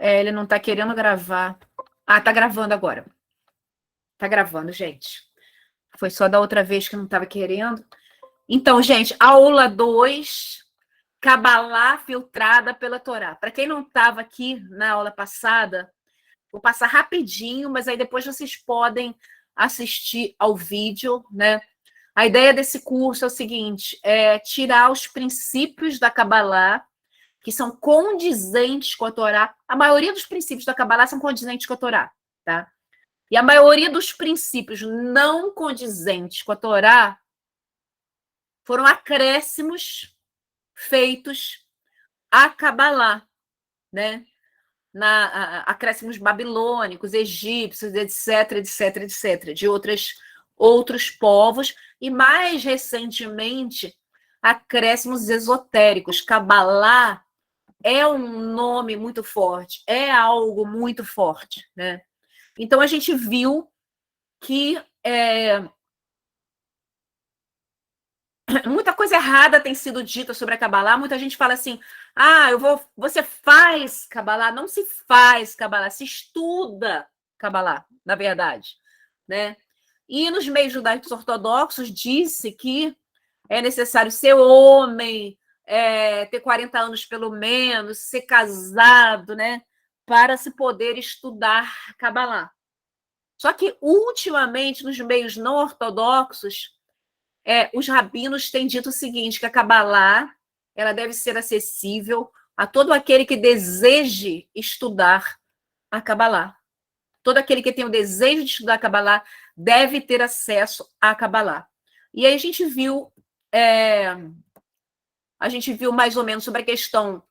Ele não está querendo gravar. Ah, tá gravando agora. Tá gravando, gente. Foi só da outra vez que não estava querendo. Então, gente, aula 2, Cabalá filtrada pela Torá. Para quem não estava aqui na aula passada, vou passar rapidinho, mas aí depois vocês podem assistir ao vídeo, né? A ideia desse curso é o seguinte: é tirar os princípios da Cabalá que são condizentes com a Torá. A maioria dos princípios da Cabalá são condizentes com a Torá, tá? E a maioria dos princípios não condizentes com a Torá foram acréscimos feitos à Cabalá, né? Acréscimos babilônicos, egípcios, etc, etc, etc, de outros povos, e mais recentemente, acréscimos esotéricos. Cabalá é um nome muito forte, é algo muito forte, né? Então a gente viu que muita coisa errada tem sido dita sobre a Cabalá. Muita gente fala assim: você faz Cabalá? Não se faz Cabalá, se estuda Cabalá, na verdade, né? E nos meios judaicos ortodoxos disse que é necessário ser homem, ter 40 anos pelo menos, ser casado, né? Para se poder estudar Cabalá. Só que, ultimamente, nos meios não ortodoxos, os rabinos têm dito o seguinte, que a Cabalá ela deve ser acessível a todo aquele que deseje estudar a Cabalá. Todo aquele que tem o desejo de estudar a Cabalá deve ter acesso à Cabalá. E aí a gente viu mais ou menos sobre a questão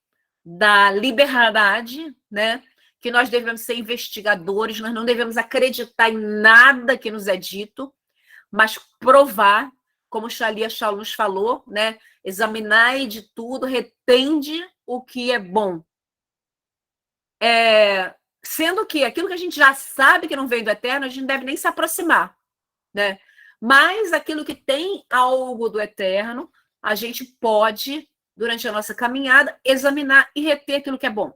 da liberdade, né? Que nós devemos ser investigadores, nós não devemos acreditar em nada que nos é dito, mas provar, como Shalia Shaul nos falou, né? Examinai de tudo, retende o que é bom. Sendo que aquilo que a gente já sabe que não vem do eterno, a gente não deve nem se aproximar, né? Mas aquilo que tem algo do eterno, a gente pode, durante a nossa caminhada, examinar e reter aquilo que é bom.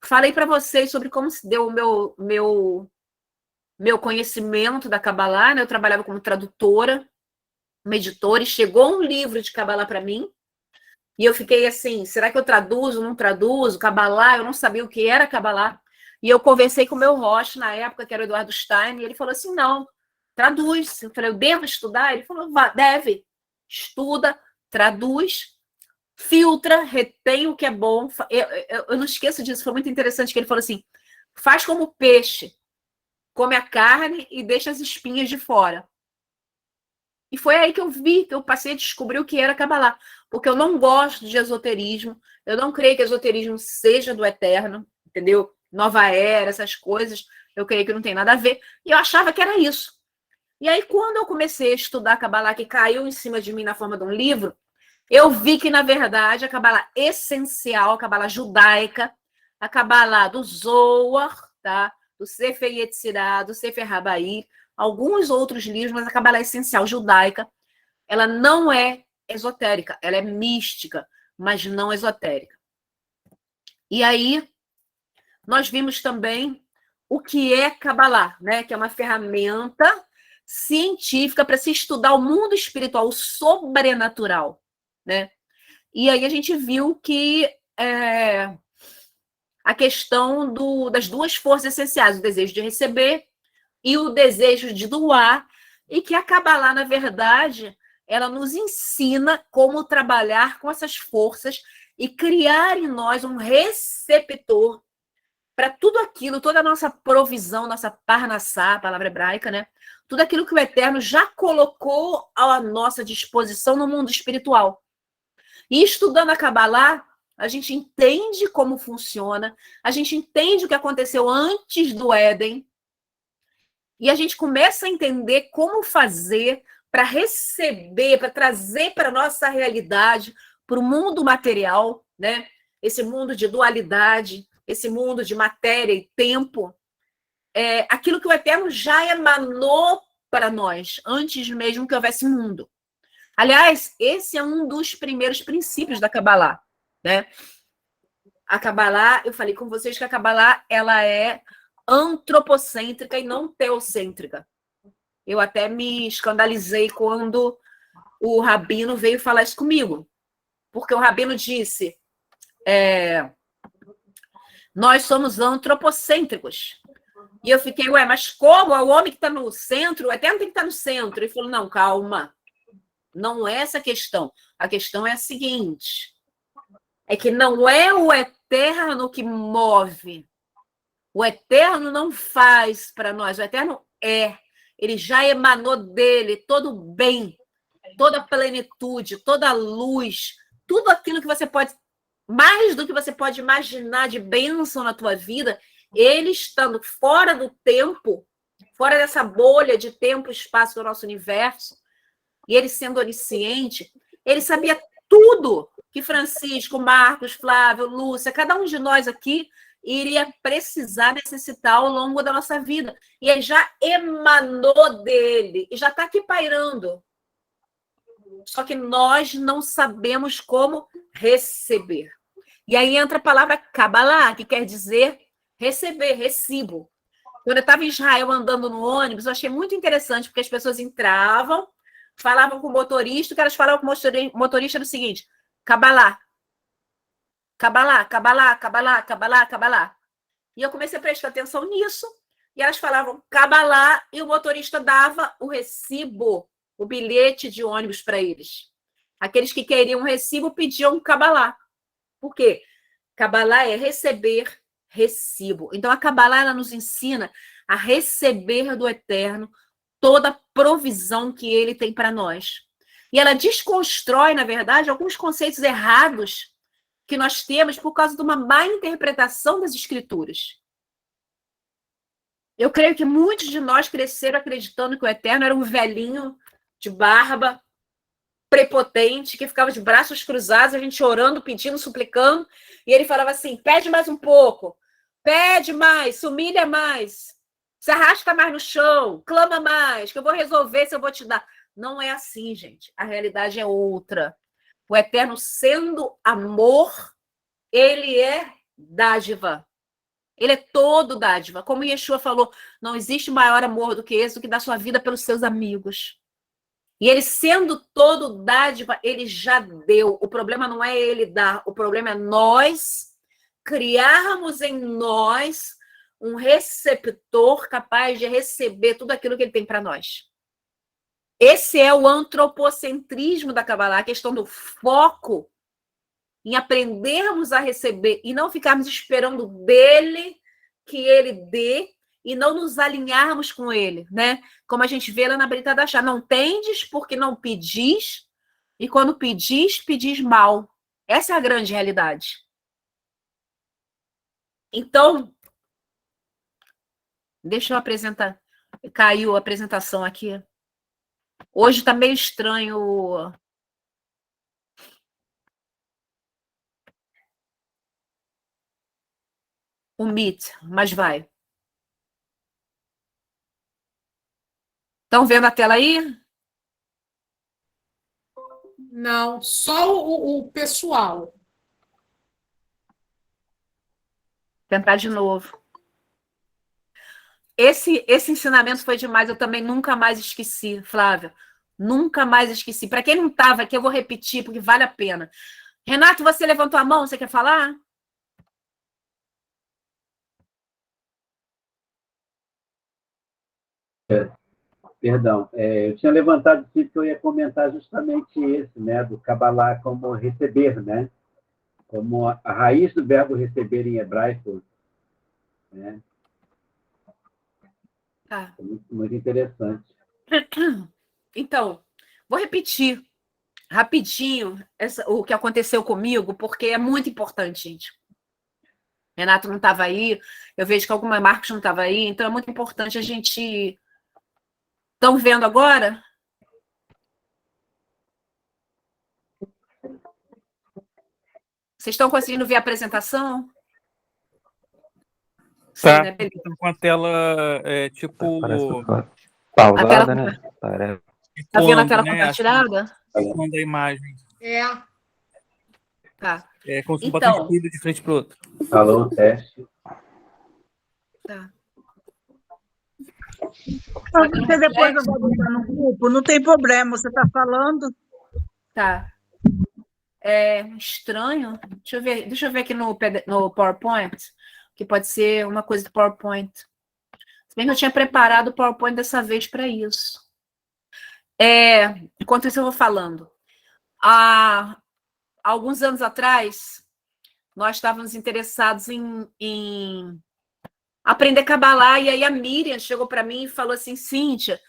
Falei para vocês sobre como se deu o meu conhecimento da Cabalá, né? Eu trabalhava como tradutora, uma editora, e chegou um livro de Cabalá para mim, e eu fiquei assim, será que eu traduzo, não traduzo? Cabalá, eu não sabia o que era Cabalá. E eu conversei com o meu Roche, na época, que era o Eduardo Stein, e ele falou assim, não, traduz. Eu falei, eu devo estudar? Ele falou, deve. Estuda, traduz, filtra, retém o que é bom. Eu não esqueço disso, foi muito interessante que ele falou assim, faz como peixe, come a carne e deixa as espinhas de fora. E foi aí que eu vi, que eu passei a descobrir o que era Cabalá. Porque eu não gosto de esoterismo, eu não creio que esoterismo seja do eterno, entendeu? Nova era, essas coisas, eu creio que não tem nada a ver. E eu achava que era isso. E aí, quando eu comecei a estudar Cabalá, que caiu em cima de mim na forma de um livro, eu vi que, na verdade, a Cabalá essencial, a Cabalá judaica, a Cabalá do Zohar, tá? Do Sefer Yetzirah, do Sefer Rabai, alguns outros livros, mas a Cabalá essencial judaica, ela não é esotérica, ela é mística, mas não esotérica. E aí, nós vimos também o que é Cabalá, né? Que é uma ferramenta científica para se estudar o mundo espiritual, o sobrenatural, né? E aí a gente viu que a questão das duas forças essenciais, o desejo de receber e o desejo de doar, e que a Cabalá, na verdade, ela nos ensina como trabalhar com essas forças e criar em nós um receptor para tudo aquilo, toda a nossa provisão, nossa parnassá, a palavra hebraica, né? Tudo aquilo que o Eterno já colocou à nossa disposição no mundo espiritual. E estudando a Cabalá, a gente entende como funciona, a gente entende o que aconteceu antes do Éden, e a gente começa a entender como fazer para receber, para trazer para a nossa realidade, para o mundo material, né? Esse mundo de dualidade, esse mundo de matéria e tempo, aquilo que o Eterno já emanou para nós, antes mesmo que houvesse mundo. Aliás, esse é um dos primeiros princípios da Cabalá, né? a Kabbalah, eu falei com vocês que a Kabbalah, ela é antropocêntrica e não teocêntrica. Eu até me escandalizei quando o rabino veio falar isso comigo, porque o rabino disse, nós somos antropocêntricos. E eu fiquei, mas como? É o homem que está no centro, o eterno tem que estar no centro. Ele falou, não, calma, não é essa a questão. A questão é a seguinte, é que não é o eterno que move. O eterno não faz para nós, o eterno é. Ele já emanou dele todo o bem, toda a plenitude, toda a luz, tudo aquilo que você pode, mais do que você pode imaginar de bênção na tua vida, ele estando fora do tempo, fora dessa bolha de tempo e espaço do nosso universo, e ele sendo onisciente, ele sabia tudo que Francisco, Marcos, Flávio, Lúcia, cada um de nós aqui iria precisar, necessitar ao longo da nossa vida. E ele já emanou dele, e já está aqui pairando. Só que nós não sabemos como receber. E aí entra a palavra Kabbalah, que quer dizer receber, recibo. Quando eu estava em Israel andando no ônibus, eu achei muito interessante, porque as pessoas entravam, falavam com o motorista, o que elas falavam com o motorista era o seguinte, Kabbalah, Kabbalah, Kabbalah, Kabbalah, Kabbalah, Kabbalah. E eu comecei a prestar atenção nisso, e elas falavam Kabbalah, e o motorista dava o recibo, o bilhete de ônibus para eles. Aqueles que queriam um recibo pediam Kabbalah. Por quê? Kabbalah é receber recibo. Então, a Kabbalah ela nos ensina a receber do Eterno toda a provisão que ele tem para nós. E ela desconstrói, na verdade, alguns conceitos errados que nós temos por causa de uma má interpretação das Escrituras. Eu creio que muitos de nós cresceram acreditando que o Eterno era um velhinho de barba, prepotente, que ficava de braços cruzados, a gente orando, pedindo, suplicando, e ele falava assim, pede mais um pouco, pede mais, se humilha mais, se arrasta mais no chão, clama mais, que eu vou resolver se eu vou te dar. Não é assim, gente. A realidade é outra. O Eterno, sendo amor, ele é dádiva. Ele é todo dádiva. Como Yeshua falou, não existe maior amor do que esse, do que dar sua vida pelos seus amigos. E ele sendo todo dádiva, ele já deu. O problema não é ele dar, o problema é nós criarmos em nós um receptor capaz de receber tudo aquilo que ele tem para nós. Esse é o antropocentrismo da Kabbalah, a questão do foco em aprendermos a receber e não ficarmos esperando dele que ele dê e não nos alinharmos com ele, né? Como a gente vê lá na Brita da Chá, não tendes porque não pedis, e quando pedis, pedis mal. Essa é a grande realidade. Então, deixa eu apresentar. Caiu a apresentação aqui. Hoje está meio estranho o Meet, mas vai. Estão vendo a tela aí? Não, só o pessoal. Tentar de novo. Esse ensinamento foi demais, eu também nunca mais esqueci, Flávia. Nunca mais esqueci. Para quem não estava aqui, eu vou repetir, porque vale a pena. Renato, você levantou a mão, você quer falar? Perdão, eu tinha levantado aqui que eu ia comentar justamente esse, né, do Kabbalah como receber, né, como a raiz do verbo receber em hebraico, né, Tá. muito, muito interessante. Então, vou repetir rapidinho o que aconteceu comigo, porque é muito importante, gente. Renato não estava aí, eu vejo que alguma Marcos não estava aí, então é muito importante a gente... Estão vendo agora? Vocês estão conseguindo ver a apresentação? Sim, né? Com a tela, tipo... pausada, tela... né? Tá vendo a tela compartilhada? Quando a imagem. Tá. É como se botar um Então, espelho de frente pro outro. Alô, teste. tá. Você depois eu vou botar no grupo, não tem problema, você está falando. Tá. É estranho. Deixa eu ver aqui no PowerPoint, que pode ser uma coisa do PowerPoint. Se bem que eu tinha preparado o PowerPoint dessa vez para isso. Enquanto isso, eu vou falando. Há alguns anos atrás, nós estávamos interessados em aprender Kabbalah, e aí a Miriam chegou para mim e falou assim: Cíntia,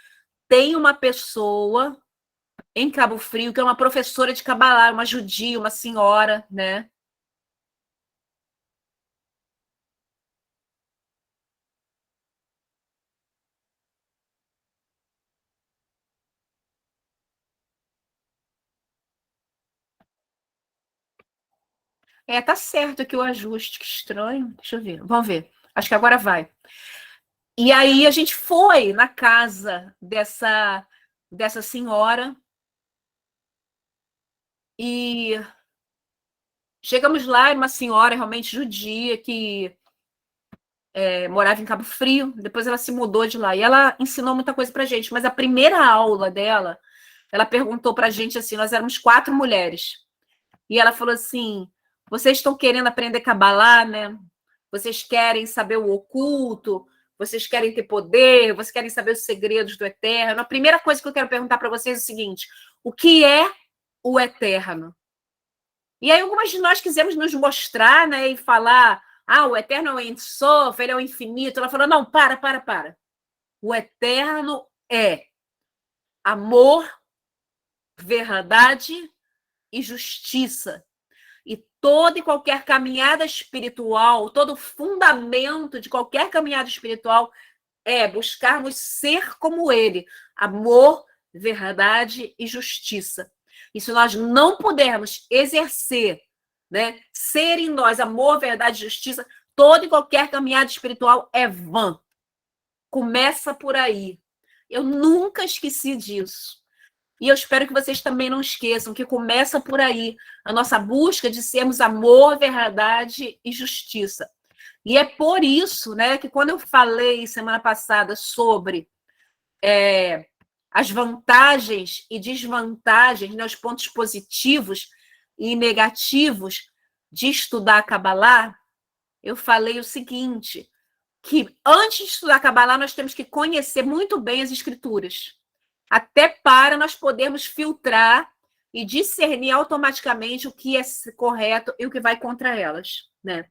tem uma pessoa em Cabo Frio que é uma professora de Kabbalah, uma judia, uma senhora, né? Tá certo aqui o ajuste, que estranho. Deixa eu ver, vamos ver. Acho que agora vai. E aí a gente foi na casa dessa senhora e chegamos lá, era uma senhora realmente judia que morava em Cabo Frio, depois ela se mudou de lá e ela ensinou muita coisa pra gente, mas a primeira aula dela, ela perguntou pra gente assim, nós éramos 4 mulheres, e ela falou assim: vocês estão querendo aprender Kabbalah, né? Vocês querem saber o oculto, vocês querem ter poder, vocês querem saber os segredos do eterno. A primeira coisa que eu quero perguntar para vocês é o seguinte: o que é o eterno? E aí algumas de nós quisemos nos mostrar, né, e falar: o eterno é o Ein Sof, ele é o infinito. Ela falou: não, para. O eterno é amor, verdade e justiça. E toda e qualquer caminhada espiritual, todo fundamento de qualquer caminhada espiritual é buscarmos ser como ele, amor, verdade e justiça. E se nós não pudermos exercer, né, ser em nós amor, verdade e justiça, toda e qualquer caminhada espiritual é vã. Começa por aí. Eu nunca esqueci disso. E eu espero que vocês também não esqueçam que começa por aí a nossa busca de sermos amor, verdade e justiça. E é por isso, né, que quando eu falei semana passada sobre as vantagens e desvantagens, né, os pontos positivos e negativos de estudar a Kabbalah, eu falei o seguinte, que antes de estudar a Kabbalah, nós temos que conhecer muito bem as escrituras, até para nós podermos filtrar e discernir automaticamente o que é correto e o que vai contra elas, né?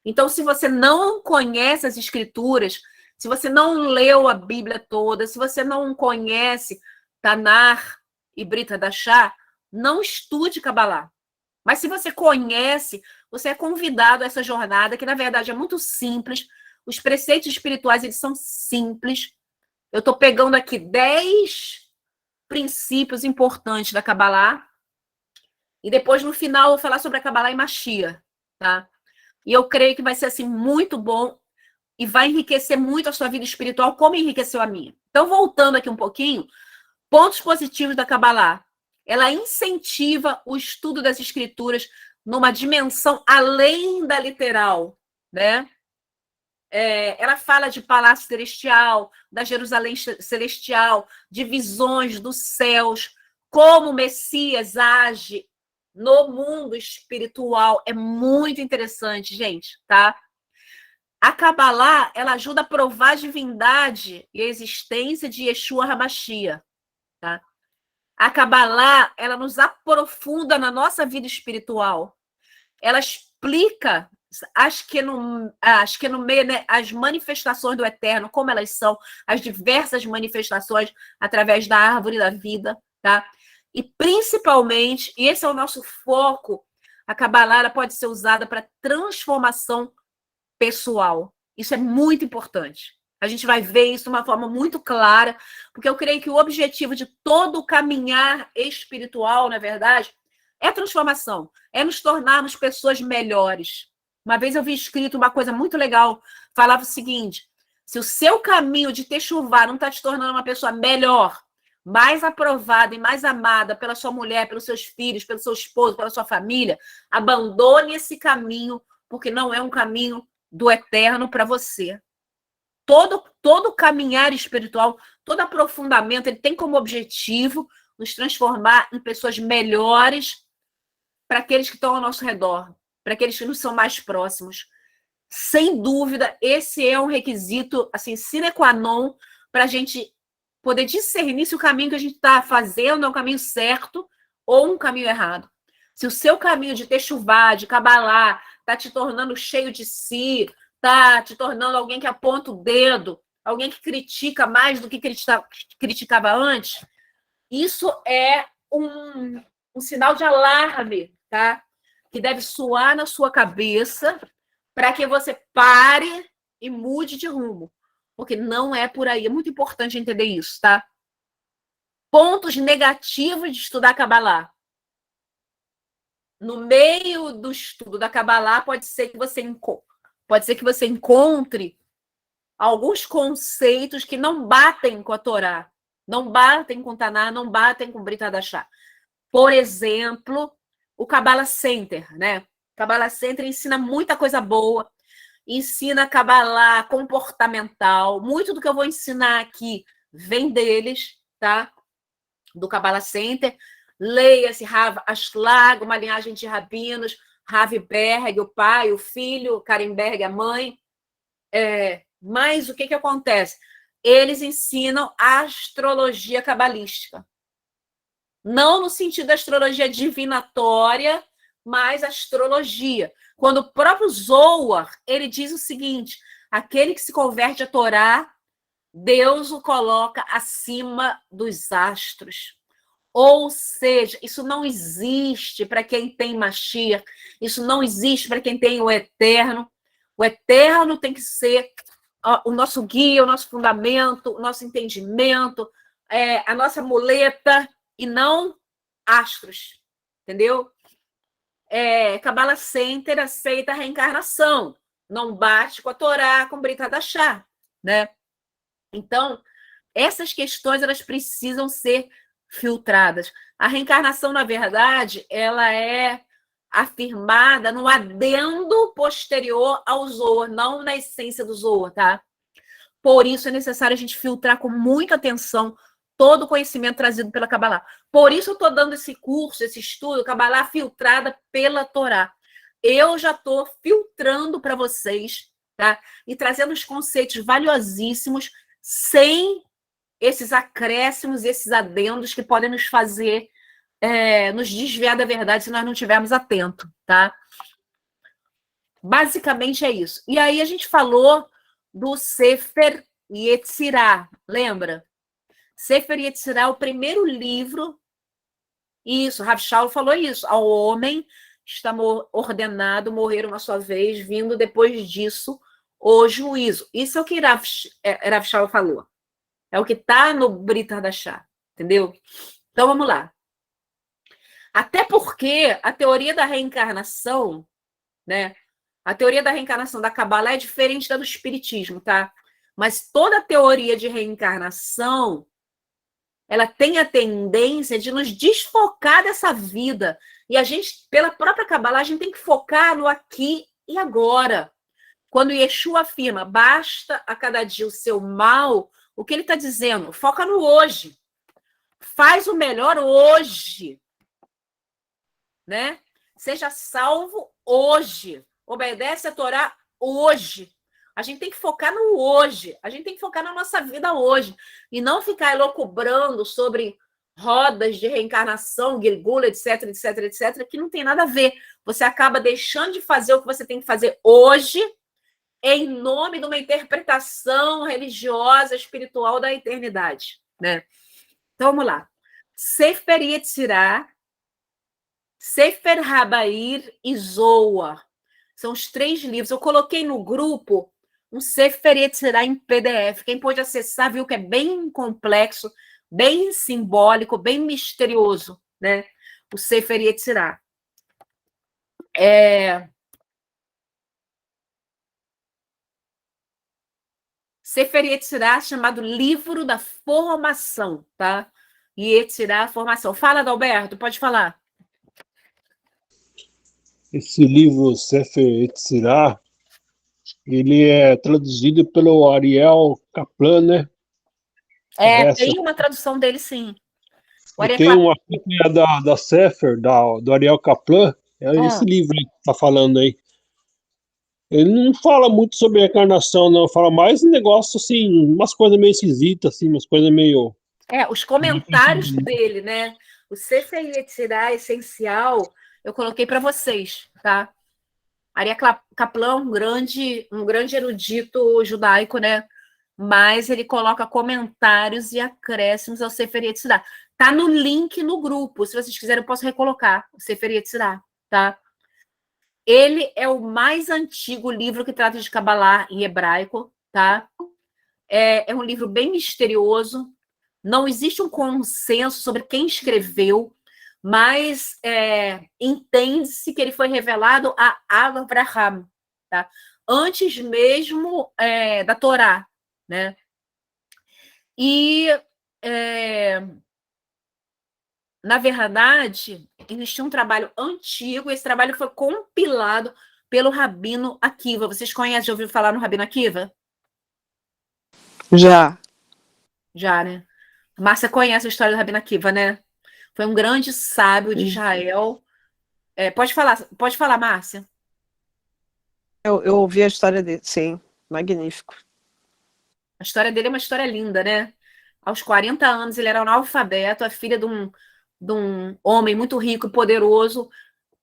Então, se você não conhece as escrituras, se você não leu a Bíblia toda, se você não conhece Tanar e Brit Hadashah, não estude Kabbalah. Mas se você conhece, você é convidado a essa jornada, que na verdade é muito simples. Os preceitos espirituais, eles são simples. Eu estou pegando aqui 10 princípios importantes da Kabbalah. E depois, no final, eu vou falar sobre a Kabbalah e Mashiach, tá? E eu creio que vai ser assim muito bom e vai enriquecer muito a sua vida espiritual, como enriqueceu a minha. Então, voltando aqui um pouquinho, pontos positivos da Kabbalah. Ela incentiva o estudo das escrituras numa dimensão além da literal, né? Ela fala de palácio celestial, da Jerusalém celestial, de visões dos céus, como o Messias age no mundo espiritual. É muito interessante, gente, tá? A Kabbalah, ela ajuda a provar a divindade e a existência de Yeshua HaMashiach, tá? A Kabbalah, ela nos aprofunda na nossa vida espiritual. Ela explica as que no meio, né, as manifestações do eterno, como elas são, as diversas manifestações através da árvore da vida, tá? E principalmente, e esse é o nosso foco, a Kabbalah ela pode ser usada para transformação pessoal. Isso é muito importante. A gente vai ver isso de uma forma muito clara, porque eu creio que o objetivo de todo o caminhar espiritual, na verdade, é transformação, é nos tornarmos pessoas melhores. Uma vez eu vi escrito uma coisa muito legal, falava o seguinte: se o seu caminho de techuvá não está te tornando uma pessoa melhor, mais aprovada e mais amada pela sua mulher, pelos seus filhos, pelo seu esposo, pela sua família, abandone esse caminho, porque não é um caminho do eterno para você. Todo caminhar espiritual, todo aprofundamento, ele tem como objetivo nos transformar em pessoas melhores para aqueles que estão ao nosso redor, para aqueles que nos são mais próximos. Sem dúvida, esse é um requisito assim, sine qua non para a gente poder discernir se o caminho que a gente está fazendo é um caminho certo ou um caminho errado. Se o seu caminho de techuvá, de cabalá, está te tornando cheio de si, está te tornando alguém que aponta o dedo, alguém que critica mais do que criticava antes, isso é um sinal de alarme, tá? Que deve soar na sua cabeça para que você pare e mude de rumo. Porque não é por aí. É muito importante entender isso, tá? Pontos negativos de estudar Kabbalah. No meio do estudo da Kabbalah, pode ser que você encontre alguns conceitos que não batem com a Torá, não batem com Taná, não batem com Brit Hadashah. Por exemplo, o Kabbalah Center, né? O Kabbalah Center ensina muita coisa boa, ensina Kabbalah comportamental. Muito do que eu vou ensinar aqui vem deles, tá? Do Kabbalah Center. Leia-se Rav Ashlag, uma linhagem de rabinos, Rav Berg, o pai, o filho, Karen Berg, a mãe. Mas o que acontece? Eles ensinam a astrologia cabalística. Não no sentido da astrologia divinatória, mas astrologia. Quando o próprio Zohar, ele diz o seguinte: aquele que se converte à Torá, Deus o coloca acima dos astros. Ou seja, isso não existe para quem tem Mashiach, isso não existe para quem tem o Eterno. O Eterno tem que ser o nosso guia, o nosso fundamento, o nosso entendimento, a nossa muleta, e não astros, entendeu? Kabbalah Center aceita a reencarnação, não bate com a Torá, com Brit Hadashah, né? Então, essas questões elas precisam ser filtradas. A reencarnação, na verdade, ela é afirmada no adendo posterior ao Zohar, não na essência do Zohar, tá? Por isso é necessário a gente filtrar com muita atenção todo o conhecimento trazido pela Kabbalah. Por isso eu estou dando esse curso, esse estudo, Kabbalah filtrada pela Torá. Eu já estou filtrando para vocês, tá? E trazendo os conceitos valiosíssimos, sem esses acréscimos, esses adendos que podem nos fazer nos desviar da verdade se nós não estivermos atentos, tá? Basicamente é isso. E aí a gente falou do Sefer Yetzirah, lembra? Sefer Yetzirah é o primeiro livro. Isso, Rav Shaul falou isso. Ao homem está ordenado morrer uma só vez, vindo depois disso o juízo. Isso é o que Rav Shaul falou. É o que está no Brit Hadashah, entendeu? Então, vamos lá. Até porque a teoria da reencarnação, né? A teoria da reencarnação da Kabbalah é diferente da do Espiritismo, tá? Mas toda a teoria de reencarnação, ela tem a tendência de nos desfocar dessa vida. E a gente, pela própria Kabbalah, a gente tem que focar no aqui e agora. Quando Yeshua afirma, basta a cada dia o seu mal, o que ele está dizendo? Foca no hoje. Faz o melhor hoje. Né? Seja salvo hoje. Obedece a Torá hoje. A gente tem que focar no hoje. A gente tem que focar na nossa vida hoje. E não ficar elucubrando sobre rodas de reencarnação, Gilgula, etc, etc, etc, que não tem nada a ver. Você acaba deixando de fazer o que você tem que fazer hoje em nome de uma interpretação religiosa, espiritual da eternidade. Né? Então, vamos lá. Sefer Yetzirah, Sefer Habair e Zohar. São os 3 livros. Eu coloquei no grupo um Sefer Yetzirah em PDF. Quem pôde acessar viu que é bem complexo, bem simbólico, bem misterioso, né? O Sefer Yetzirah. Sefer Yetzirah, chamado Livro da Formação, tá? Yetzirah, a formação. Fala, Adalberto, pode falar. Esse livro, Sefer Yetzirah, ele é traduzido pelo Ariel Kaplan, né? Tem uma tradução dele, sim. E tem uma cópia da Sefer, do Ariel Kaplan, esse livro aí que está falando aí. Ele não fala muito sobre a encarnação, não. Fala mais um negócio, assim, umas coisas meio esquisitas, assim, umas coisas meio... Os comentários dele, né? O Sefer Yetzirah essencial, eu coloquei para vocês, tá? Ariel Kaplan, um grande erudito judaico, né? Mas ele coloca comentários e acréscimos ao Sefer Yetzirah. Tá no link no grupo. Se vocês quiserem, eu posso recolocar o Sefer Yetzirah, tá? Ele é o mais antigo livro que trata de Kabbalah em hebraico, tá? É um livro bem misterioso. Não existe um consenso sobre quem escreveu, mas entende-se que ele foi revelado a Avraham, tá? Antes mesmo da Torá, né? E, na verdade, existia um trabalho antigo, esse trabalho foi compilado pelo Rabino Akiva. Vocês conhecem, já ouviram falar no Rabino Akiva? Já. Já, né? Márcia conhece a história do Rabino Akiva, né? Foi um grande sábio de Israel. Pode falar, Márcia. Eu ouvi a história dele, sim. Magnífico. A história dele é uma história linda, né? Aos 40 anos, ele era analfabeto, a filha de um homem muito rico e poderoso,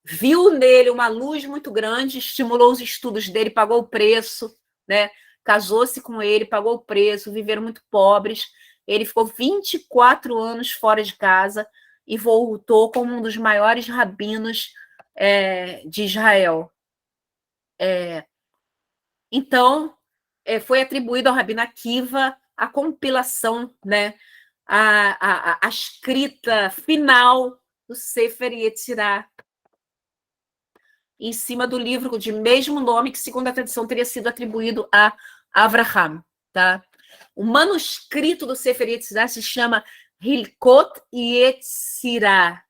viu nele uma luz muito grande, estimulou os estudos dele, pagou o preço, né? Casou-se com ele, pagou o preço, viveram muito pobres. Ele ficou 24 anos fora de casa e voltou como um dos maiores rabinos de Israel. Então, foi atribuído ao Rabino Akiva a compilação, né, a escrita final do Sefer Yetzirah, em cima do livro de mesmo nome, que, segundo a tradição, teria sido atribuído a Avraham. Tá? O manuscrito do Sefer Yetzirah se chama Hilkot Yetzirah.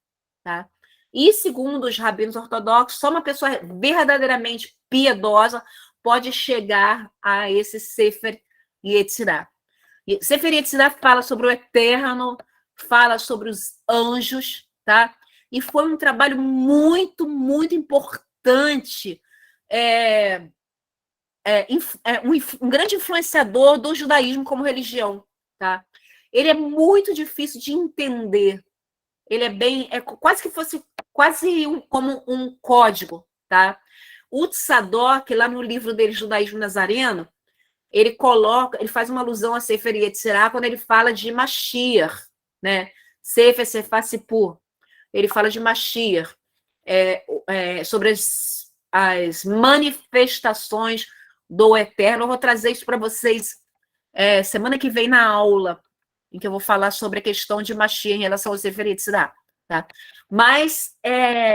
Tá? E, segundo os rabinos ortodoxos, só uma pessoa verdadeiramente piedosa pode chegar a esse Sefer Yetzirah. Sefer Yetzirah fala sobre o eterno, fala sobre os anjos, tá? E foi um trabalho muito, muito importante, um grande influenciador do judaísmo como religião, tá? Ele é muito difícil de entender. Ele quase que fosse como um código, tá? O Tzadok, lá no livro dele, Judaísmo Nazareno, ele faz uma alusão a Sefer Yetzirah quando ele fala de Mashiach, né? Sefer Sefá Sipur. Ele fala de Mashiach, sobre as manifestações do Eterno. Eu vou trazer isso para vocês semana que vem na aula, em que eu vou falar sobre a questão de Mashiach em relação ao Sefer Yetzirah, tá? Mas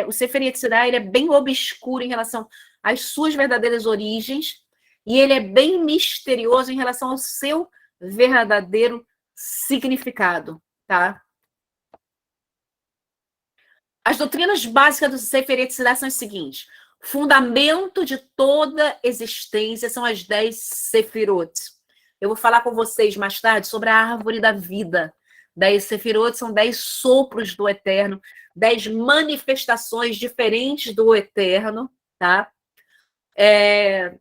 o Sefer Yetzirah, ele é bem obscuro em relação às suas verdadeiras origens, e ele é bem misterioso em relação ao seu verdadeiro significado, tá? As doutrinas básicas do Sefer Yetzirah são as seguintes: fundamento de toda existência são as 10 Sefirot. Eu vou falar com vocês mais tarde sobre a árvore da vida. 10 Sefirot são 10 sopros do Eterno, 10 manifestações diferentes do Eterno, tá?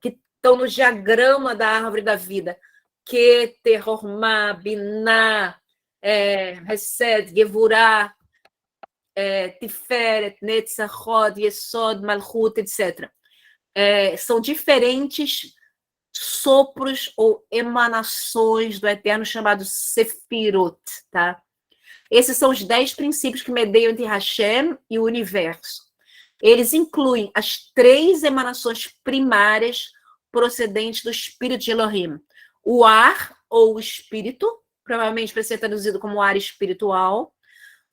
Que estão no diagrama da árvore da vida. Keter, Hormah, Binah, Hesed, Gevurah, Tiferet, Netzach, Hod, Yesod, Malchut, etc. São diferentes sopros ou emanações do Eterno chamados Sefirot, tá? Esses são os 10 princípios que medeiam entre Hashem e o universo. Eles incluem as 3 emanações primárias procedentes do espírito de Elohim. O ar, ou o espírito, provavelmente para ser traduzido como ar espiritual,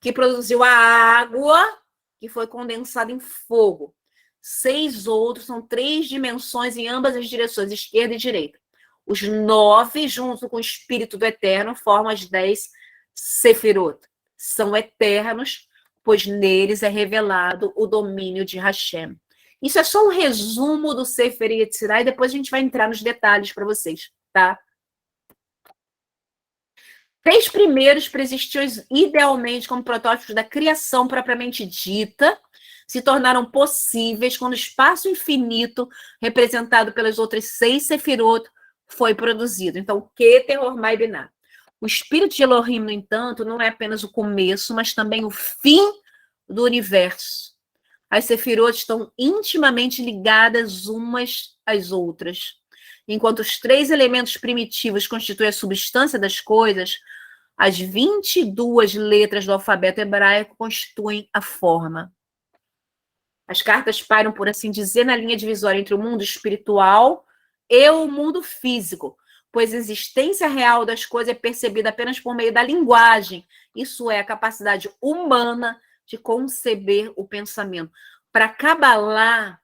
que produziu a água, que foi condensada em fogo. 6 outros são 3 dimensões em ambas as direções, esquerda e direita. Os 9, junto com o Espírito do Eterno, formam as 10 Sefirot. são eternos, pois neles é revelado o domínio de Hashem. Isso é só um resumo do Sefer Yetzirah, e depois a gente vai entrar nos detalhes para vocês, tá? 3 primeiros preexistiam idealmente como protótipos da criação propriamente dita, se tornaram possíveis quando o espaço infinito, representado pelas outras 6 sefirot, foi produzido. Então, Keter, Hormai e Binah. O espírito de Elohim, no entanto, não é apenas o começo, mas também o fim do universo. As sefirot estão intimamente ligadas umas às outras. Enquanto os 3 elementos primitivos constituem a substância das coisas, as 22 letras do alfabeto hebraico constituem a forma. As cartas pairam, por assim dizer, na linha divisória entre o mundo espiritual e o mundo físico, pois a existência real das coisas é percebida apenas por meio da linguagem. Isso é a capacidade humana de conceber o pensamento. Para Kabbalah,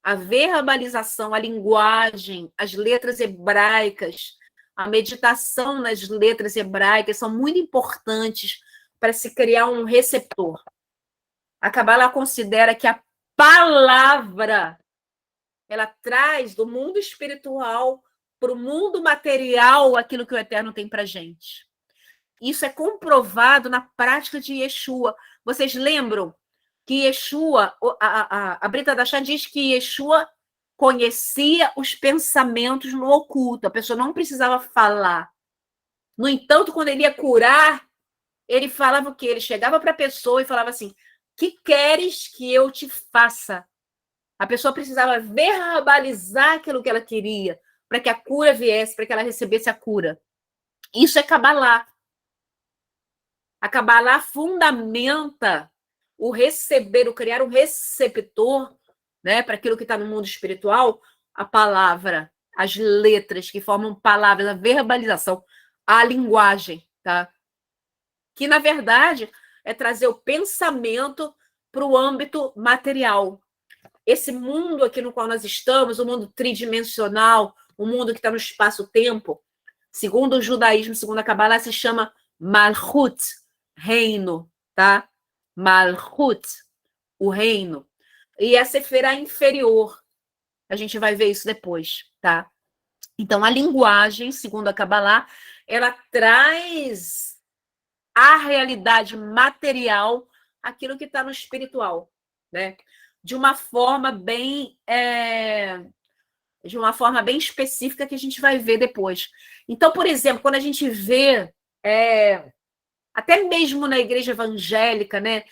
a verbalização, a linguagem, as letras hebraicas, a meditação nas letras hebraicas são muito importantes para se criar um receptor. A Kabbalah considera que a palavra ela traz do mundo espiritual para o mundo material aquilo que o Eterno tem para a gente. Isso é comprovado na prática de Yeshua. Vocês lembram que Yeshua, a Brita Dachá diz que Yeshua conhecia os pensamentos no oculto, a pessoa não precisava falar. No entanto, quando ele ia curar, ele falava o quê? Ele chegava para a pessoa e falava assim: que queres que eu te faça? A pessoa precisava verbalizar aquilo que ela queria, para que a cura viesse, para que ela recebesse a cura. Isso é Kabbalah. A Kabbalah fundamenta o receber, o criar um receptor, né, para aquilo que está no mundo espiritual, a palavra, as letras que formam palavras, a verbalização, a linguagem, tá? Que, na verdade, é trazer o pensamento para o âmbito material. Esse mundo aqui no qual nós estamos, o mundo tridimensional, o mundo que está no espaço-tempo, segundo o judaísmo, segundo a Kabbalah, se chama Malchut, reino, tá? Malchut, o reino. E a Seferá inferior. A gente vai ver isso depois, tá? Então, a linguagem, segundo a Kabbalah, ela traz à realidade material aquilo que está no espiritual, né? De uma forma bem específica que a gente vai ver depois. Então, por exemplo, quando a gente vê até mesmo na igreja evangélica, né,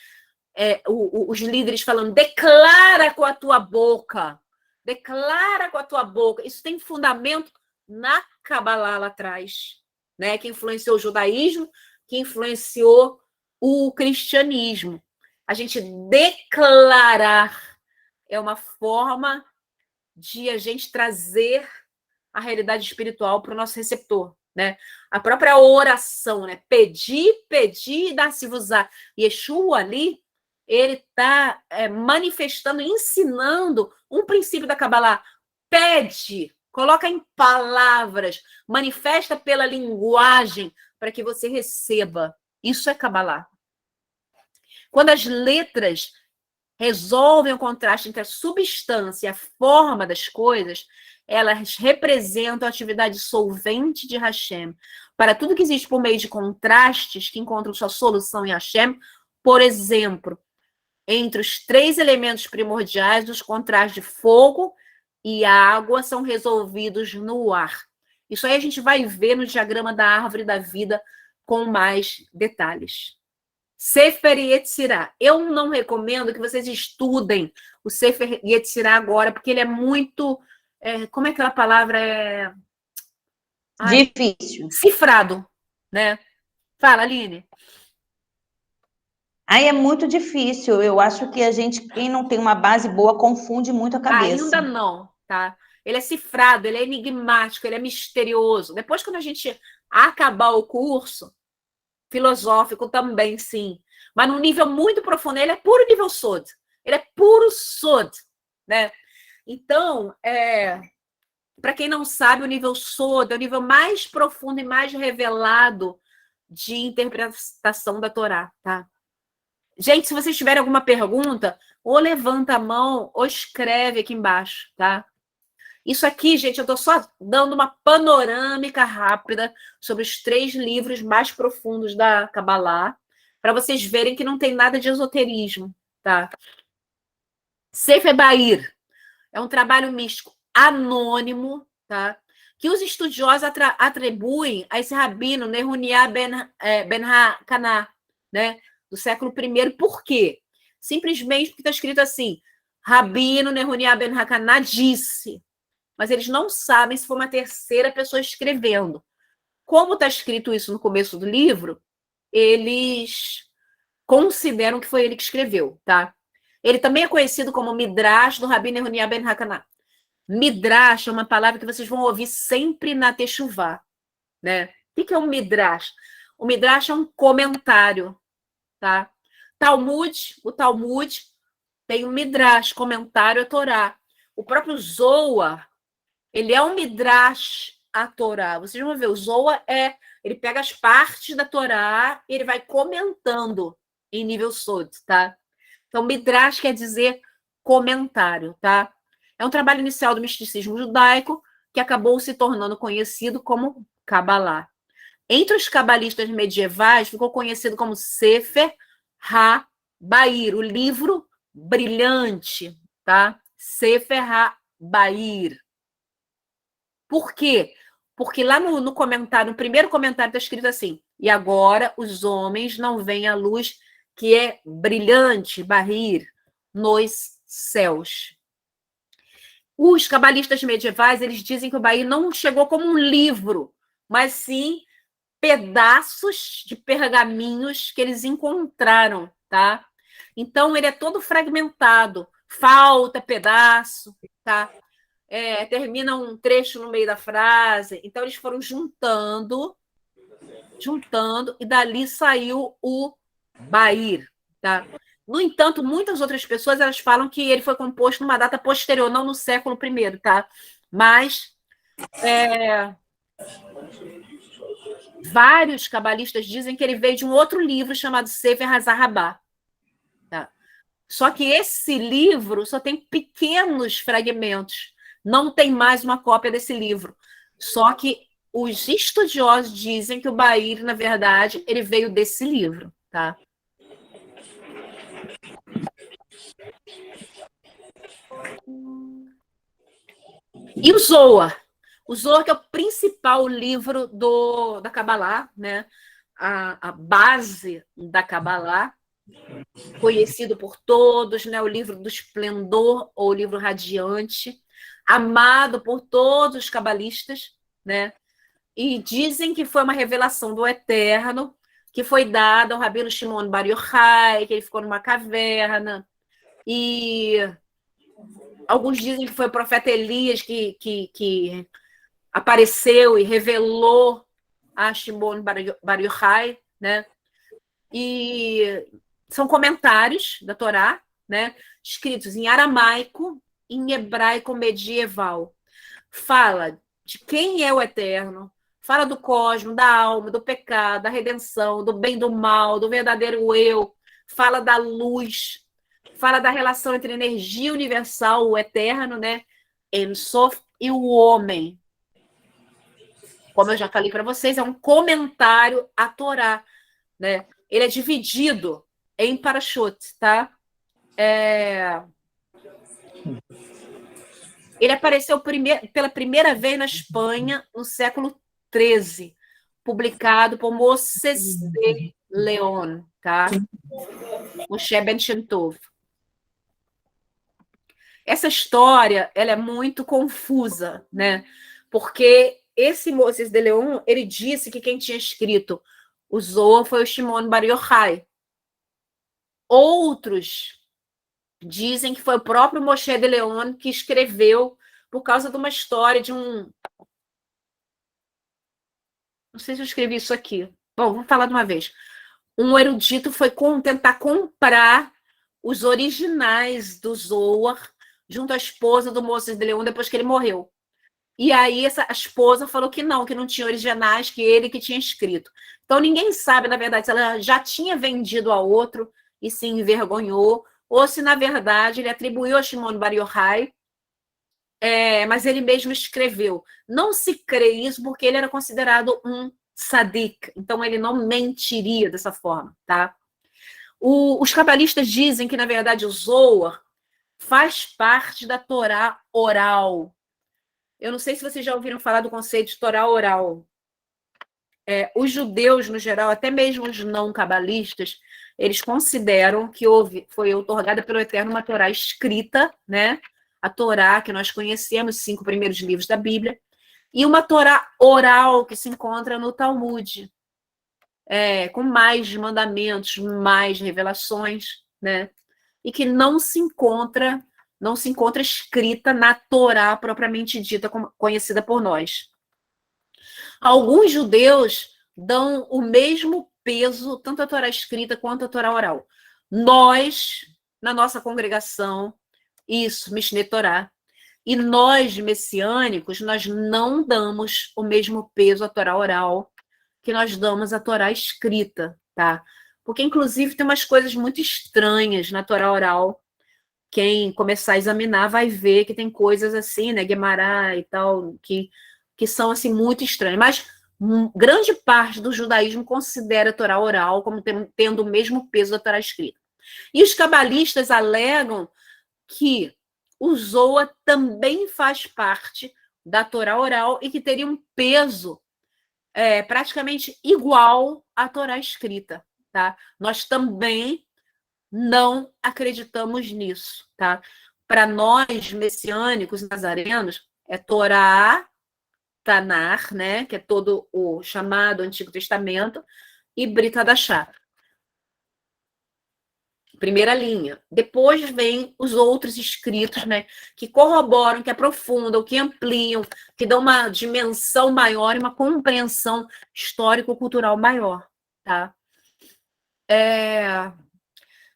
os líderes falando: declara com a tua boca, declara com a tua boca. Isso tem fundamento na Kabbalah lá atrás, né, que influenciou o judaísmo, que influenciou o cristianismo. A gente declarar é uma forma de a gente trazer a realidade espiritual para o nosso receptor, né? A própria oração, né? Pedir, pedir e dar-se-vos-á. Yeshua ali, ele está manifestando, ensinando um princípio da Kabbalah. Pede, coloca em palavras, manifesta pela linguagem para que você receba. Isso é Kabbalah. Quando as letras resolvem o contraste entre a substância e a forma das coisas, elas representam a atividade solvente de Hashem. Para tudo que existe por meio de contrastes que encontram sua solução em Hashem, por exemplo, entre os 3 elementos primordiais, os contrastes de fogo e água são resolvidos no ar. Isso aí a gente vai ver no diagrama da árvore da vida com mais detalhes. Sefer Yetzirah. Eu não recomendo que vocês estudem o Sefer Yetzirah agora, porque ele é muito... como é aquela palavra? Difícil. Cifrado, né? Fala, Aline. É muito difícil. Eu acho que quem não tem uma base boa, confunde muito a cabeça. Ainda não, tá? Ele é cifrado, ele é enigmático, ele é misterioso. Depois, quando a gente acabar o curso, filosófico também, sim. Mas num nível muito profundo, ele é puro nível Sod. Ele é puro Sod, né? Então, para quem não sabe, o nível Sod é o nível mais profundo e mais revelado de interpretação da Torá, tá? Gente, se vocês tiverem alguma pergunta, ou levanta a mão ou escreve aqui embaixo, tá? Isso aqui, gente, eu estou só dando uma panorâmica rápida sobre os 3 livros mais profundos da Kabbalah, para vocês verem que não tem nada de esoterismo, tá? Sefer Bahir é um trabalho místico anônimo, tá? Que os estudiosos atribuem a esse rabino Nehuniah ben Hakanah, né? Do século I. Por quê? Simplesmente porque está escrito assim, Rabino Nehuniah ben Hakanah disse, mas eles não sabem se foi uma terceira pessoa escrevendo. Como está escrito isso no começo do livro, eles consideram que foi ele que escreveu, tá? Ele também é conhecido como Midrash do Rabino Nehuniah ben Hakanah. Midrash é uma palavra que vocês vão ouvir sempre na Teshuvá, né? O que é um Midrash? O Midrash é um comentário, tá? O Talmud tem um Midrash, comentário à Torá. O próprio Zohar, ele é um Midrash à Torá. Vocês vão ver, o Zohar ele pega as partes da Torá e ele vai comentando em nível Sod, tá? Então, Midrash quer dizer comentário, tá? É um trabalho inicial do misticismo judaico que acabou se tornando conhecido como Kabbalah. Entre os cabalistas medievais, ficou conhecido como Sefer HaBahir, o livro brilhante, tá? Sefer HaBahir. Por quê? Porque lá no comentário, no primeiro comentário está escrito assim, e agora os homens não veem a luz que é brilhante, Bahir, nos céus. Os cabalistas medievais, eles dizem que o Bahir não chegou como um livro, mas sim pedaços de pergaminhos que eles encontraram, tá? Então, ele é todo fragmentado, falta pedaço, tá? Termina um trecho no meio da frase. Então, eles foram juntando, e dali saiu o Bahir, tá? No entanto, muitas outras pessoas elas falam que ele foi composto numa data posterior, não no século I, tá? Mas vários cabalistas dizem que ele veio de um outro livro chamado Sefer HaZahabá. Tá? Só que esse livro só tem pequenos fragmentos. Não tem mais uma cópia desse livro. Só que os estudiosos dizem que o Bahir, na verdade, ele veio desse livro, tá? E o Zohar? O Zohar que é o principal livro da Kabbalah, né? A base da Kabbalah, conhecido por todos, né? O livro do esplendor ou o livro radiante, amado por todos os cabalistas, né? E dizem que foi uma revelação do Eterno, que foi dada ao Rabino Shimon Bar Yochai, que ele ficou numa caverna, e alguns dizem que foi o profeta Elias que apareceu e revelou a Shimon Bar Yochai, né? E são comentários da Torá, né? Escritos em aramaico, em hebraico medieval. Fala de quem é o Eterno, fala do cosmos, da alma, do pecado, da redenção, do bem e do mal, do verdadeiro eu, fala da luz, fala da relação entre a energia universal, o Eterno, né? Ein Sof, e o homem. Como eu já falei para vocês, é um comentário à Torá, né? Ele é dividido em parashot, tá? Ele apareceu pela primeira vez na Espanha no século XIII, publicado por Moses de León, tá? Moshe Ben Shem Tov. Essa história ela é muito confusa, né? Porque esse Moses de León, ele disse que quem tinha escrito o Zohar foi o Shimon Bar Yochai. Outros dizem que foi o próprio Moshe de León que escreveu por causa de uma história de um... Não sei se eu escrevi isso aqui. Bom, vou falar de uma vez. Um erudito foi tentar comprar os originais do Zohar junto à esposa do Moses de León depois que ele morreu. E aí a esposa falou que não tinha originais, que ele que tinha escrito. Então ninguém sabe, na verdade, se ela já tinha vendido a outro e se envergonhou, ou se, na verdade, ele atribuiu a Shimon Bar Yochai, mas ele mesmo escreveu. Não se crê isso porque ele era considerado um tzadik, então ele não mentiria dessa forma, tá? Os cabalistas dizem que, na verdade, o Zohar faz parte da Torá oral. Eu não sei se vocês já ouviram falar do conceito de Torá oral. Os judeus, no geral, até mesmo os não cabalistas, eles consideram que foi otorgada pelo Eterno uma Torá escrita, né? A Torá que nós conhecemos, os 5 primeiros livros da Bíblia, e uma Torá oral que se encontra no Talmud, com mais mandamentos, mais revelações, né? E que não se encontra escrita na Torá propriamente dita, conhecida por nós. Alguns judeus dão o mesmo peso, tanto a Torá escrita quanto a Torá oral. Nós, na nossa congregação, isso, Mishneh Torá, e nós, messiânicos, nós não damos o mesmo peso à Torá oral que nós damos à Torá escrita, tá? Porque, inclusive, tem umas coisas muito estranhas na Torá oral. Quem começar a examinar vai ver que tem coisas assim, né, Guemará e tal, que são assim muito estranhas. Mas grande parte do judaísmo considera a Torá oral como tendo o mesmo peso da Torá escrita. E os cabalistas alegam que o Zohar também faz parte da Torá oral e que teria um peso praticamente igual à Torá escrita, tá? Nós também não acreditamos nisso, tá? Para nós, messiânicos, nazarenos, é Torá, Tanar, né? Que é todo o chamado Antigo Testamento, e Brit Hadashah. Primeira linha. Depois vem os outros escritos, né? Que corroboram, que aprofundam, que ampliam, que dão uma dimensão maior e uma compreensão histórico-cultural maior, tá?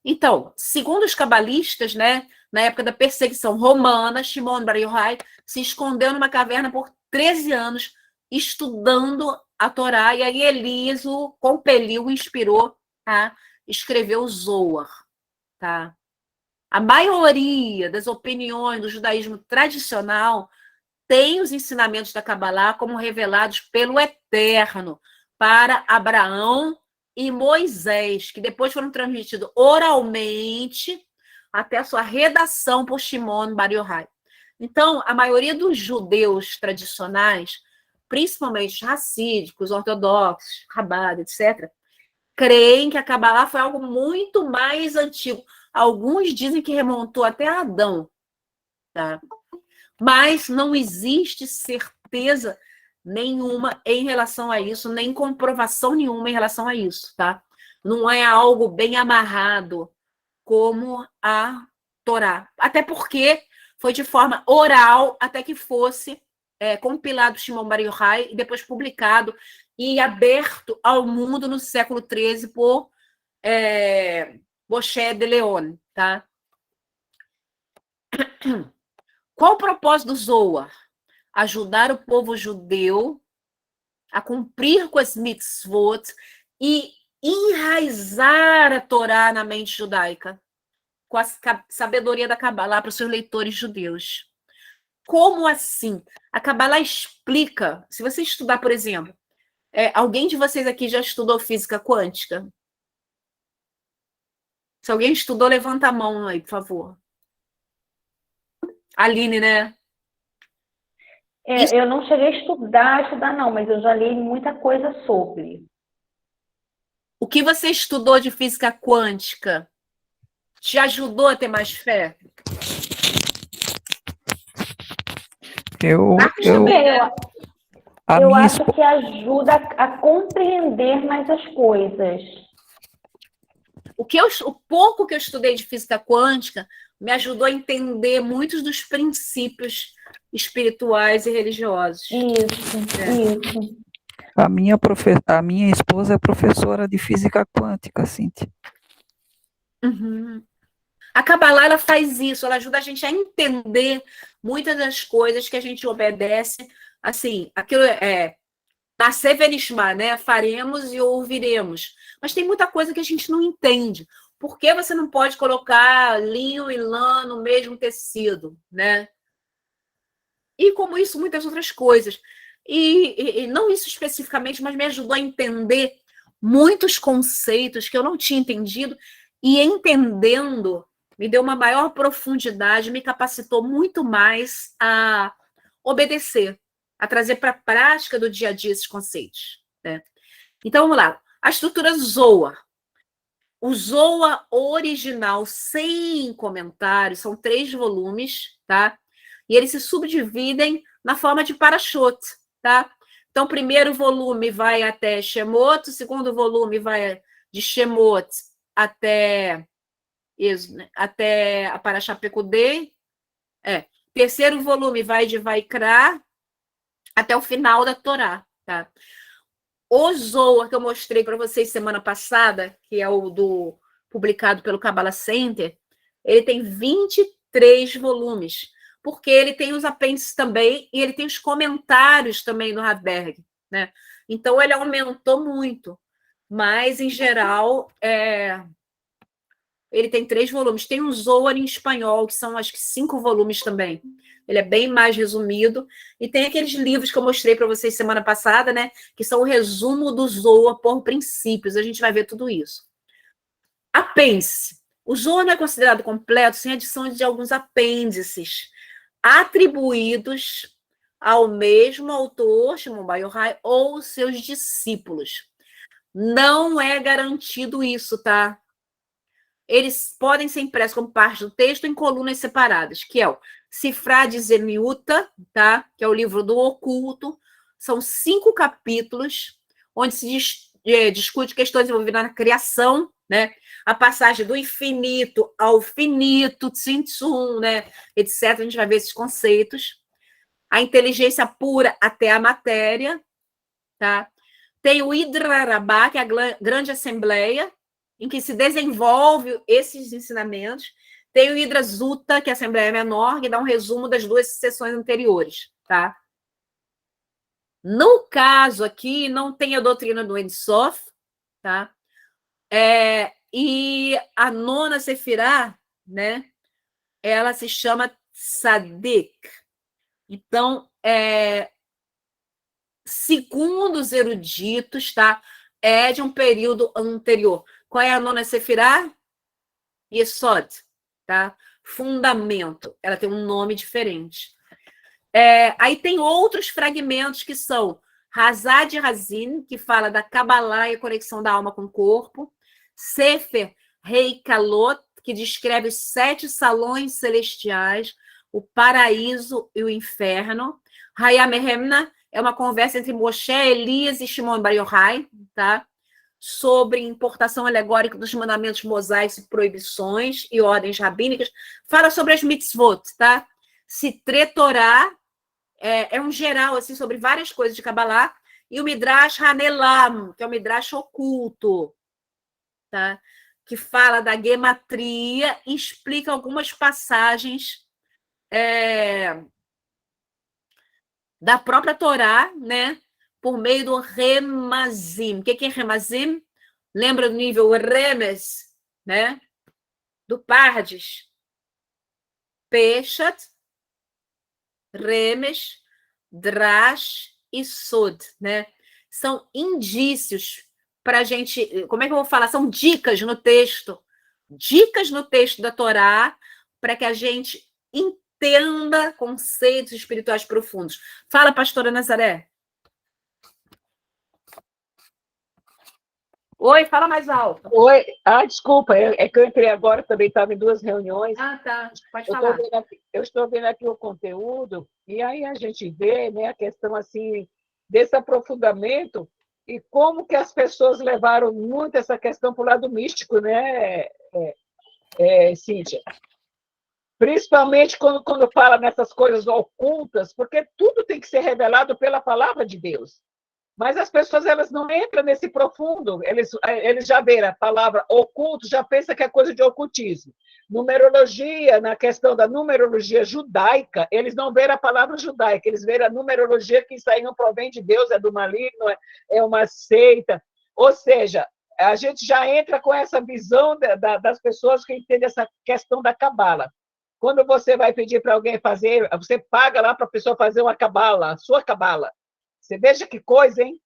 Então, segundo os cabalistas, né, na época da perseguição romana, Shimon Bar Yochai se escondeu numa caverna por 13 anos, estudando a Torá, e aí Elias o compeliu, o inspirou a escrever o Zohar. Tá? A maioria das opiniões do judaísmo tradicional tem os ensinamentos da Kabbalah como revelados pelo Eterno para Abraão e Moisés, que depois foram transmitidos oralmente até a sua redação por Shimon Bar Yochai. Então, a maioria dos judeus tradicionais, principalmente racídicos, ortodoxos, Chabad, etc., creem que a Kabbalah foi algo muito mais antigo. Alguns dizem que remontou até Adão, tá? Mas não existe certeza nenhuma em relação a isso, nem comprovação nenhuma em relação a isso, tá? Não é algo bem amarrado como a Torá. Até porque foi de forma oral até que fosse compilado Shimon Bar Yochai e depois publicado e aberto ao mundo no século XIII por Moshe de Leon, tá? Qual o propósito do Zohar? Ajudar o povo judeu a cumprir com as mitzvot e enraizar a Torá na mente judaica, com a sabedoria da Kabbalah para os seus leitores judeus. Como assim? A Kabbalah explica, se você estudar, por exemplo, alguém de vocês aqui já estudou física quântica? Se alguém estudou, levanta a mão aí, por favor. Aline, né? Eu não cheguei a estudar não, mas eu já li muita coisa sobre. O que você estudou de física quântica te ajudou a ter mais fé? Eu acho que ajuda a compreender mais as coisas. O pouco que eu estudei de física quântica me ajudou a entender muitos dos princípios espirituais e religiosos. Isso. A minha esposa é professora de física quântica, Cíntia. Uhum. A Kabbalah, ela faz isso, ela ajuda a gente a entender muitas das coisas que a gente obedece, assim, aquilo nascer venishma, né? Faremos e ouviremos. Mas tem muita coisa que a gente não entende. Por que você não pode colocar linho e lã no mesmo tecido, né? E como isso, muitas outras coisas. E não isso especificamente, mas me ajudou a entender muitos conceitos que eu não tinha entendido, e entendendo, me deu uma maior profundidade, me capacitou muito mais a obedecer, a trazer para a prática do dia a dia esses conceitos, né? Então, vamos lá. A estrutura Zohar. O Zohar original, sem comentários, são 3 volumes, tá? E eles se subdividem na forma de parashot, tá? Então, o primeiro volume vai até Shemot, o segundo volume vai de Shemot até a Parashá Pekudei. Terceiro volume vai de Vaikra até o final da Torá, tá? O Zohar que eu mostrei para vocês semana passada, que é o publicado pelo Kabbalah Center, ele tem 23 volumes, porque ele tem os apêndices também e ele tem os comentários também do Rav-Berg, né? Então, ele aumentou muito, mas, em geral, ele tem 3 volumes. Tem um Zohar em espanhol, que são, acho que, 5 volumes também. Ele é bem mais resumido. E tem aqueles livros que eu mostrei para vocês semana passada, né? Que são o resumo do Zohar por princípios. A gente vai ver tudo isso. Apêndice. O Zohar não é considerado completo sem adição de alguns apêndices atribuídos ao mesmo autor, Shimon Bar Yochai, ou seus discípulos. Não é garantido isso, tá? Eles podem ser impressos como parte do texto em colunas separadas, que é o Sifra de Zeniuta, tá? Que é o livro do oculto. São 5 capítulos, onde se discute questões envolvidas na criação, né? A passagem do infinito ao finito, Tzimtzum, né? Etc. A gente vai ver esses conceitos. A inteligência pura até a matéria, tá? Tem o Hidra Rabá, que é a grande assembleia, em que se desenvolve esses ensinamentos. Tem o Hidra Zuta, que é a assembleia menor, que dá um resumo das 2 sessões anteriores, tá? No caso aqui, não tem a doutrina do Ein Sof, tá? E a 9ª Sefirá, né? Ela se chama Tzadik. Então, segundo os eruditos, tá? É de um período anterior. Qual é a 9ª Sefirá? Yesod, tá? Fundamento. Ela tem um nome diferente. Aí tem outros fragmentos que são Hazad Hazin, que fala da Kabbalah e a conexão da alma com o corpo. Sefer Heikalot, que descreve os 7 salões celestiais, o paraíso e o inferno. Hayam Ehemna é uma conversa entre Moshe, Elias e Shimon Bar Yochai, tá? Sobre importação alegórica dos mandamentos mosaicos e proibições e ordens rabínicas. Fala sobre as mitzvot, tá? Sitre Torá é um geral assim, sobre várias coisas de Kabbalah. E o Midrash Hanelam, que é o Midrash oculto, tá? Que fala da gematria e explica algumas passagens da própria Torá, né? Por meio do Remazim. O que é Remazim? Lembra do nível Remes, né? Do Pardes. Peshat, Remes, Drash e Sod, né? São indícios para a gente... Como é que eu vou falar? São dicas no texto. Dicas no texto da Torá para que a gente entenda conceitos espirituais profundos. Fala, pastora Nazaré. Oi, fala mais alto. Oi, desculpa, é que eu entrei agora, também estava em 2 reuniões. Tá, pode falar. Eu estou vendo aqui o conteúdo, e aí a gente vê, né, a questão assim, desse aprofundamento e como que as pessoas levaram muito essa questão para o lado místico, né, Cíntia? Principalmente quando fala nessas coisas ocultas, porque tudo tem que ser revelado pela palavra de Deus. Mas as pessoas elas não entram nesse profundo, eles já veem a palavra oculto, já pensa que é coisa de ocultismo. Numerologia, na questão da numerologia judaica, eles não veem a palavra judaica, eles veem a numerologia que isso aí não provém de Deus, é do maligno, é uma seita. Ou seja, a gente já entra com essa visão das pessoas que entendem essa questão da cabala. Quando você vai pedir para alguém fazer, você paga lá para a pessoa fazer uma cabala, a sua cabala. Você veja que coisa, hein?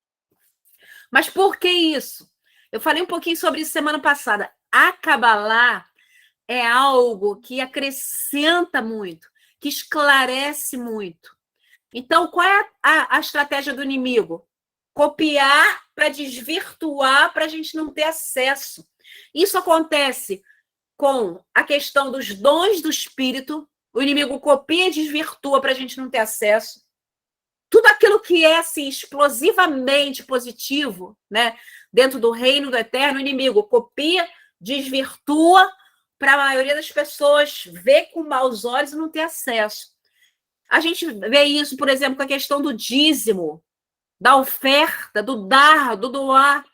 Mas por que isso? Eu falei um pouquinho sobre isso semana passada. A Cabalá é algo que acrescenta muito, que esclarece muito. Então, qual é a estratégia do inimigo? Copiar para desvirtuar, para a gente não ter acesso. Isso acontece com a questão dos dons do Espírito. O inimigo copia e desvirtua para a gente não ter acesso. Tudo aquilo que é assim, explosivamente positivo, né, dentro do reino do eterno, o inimigo copia, desvirtua, para a maioria das pessoas ver com maus olhos e não ter acesso. A gente vê isso, por exemplo, com a questão do dízimo, da oferta, do dar, do doar.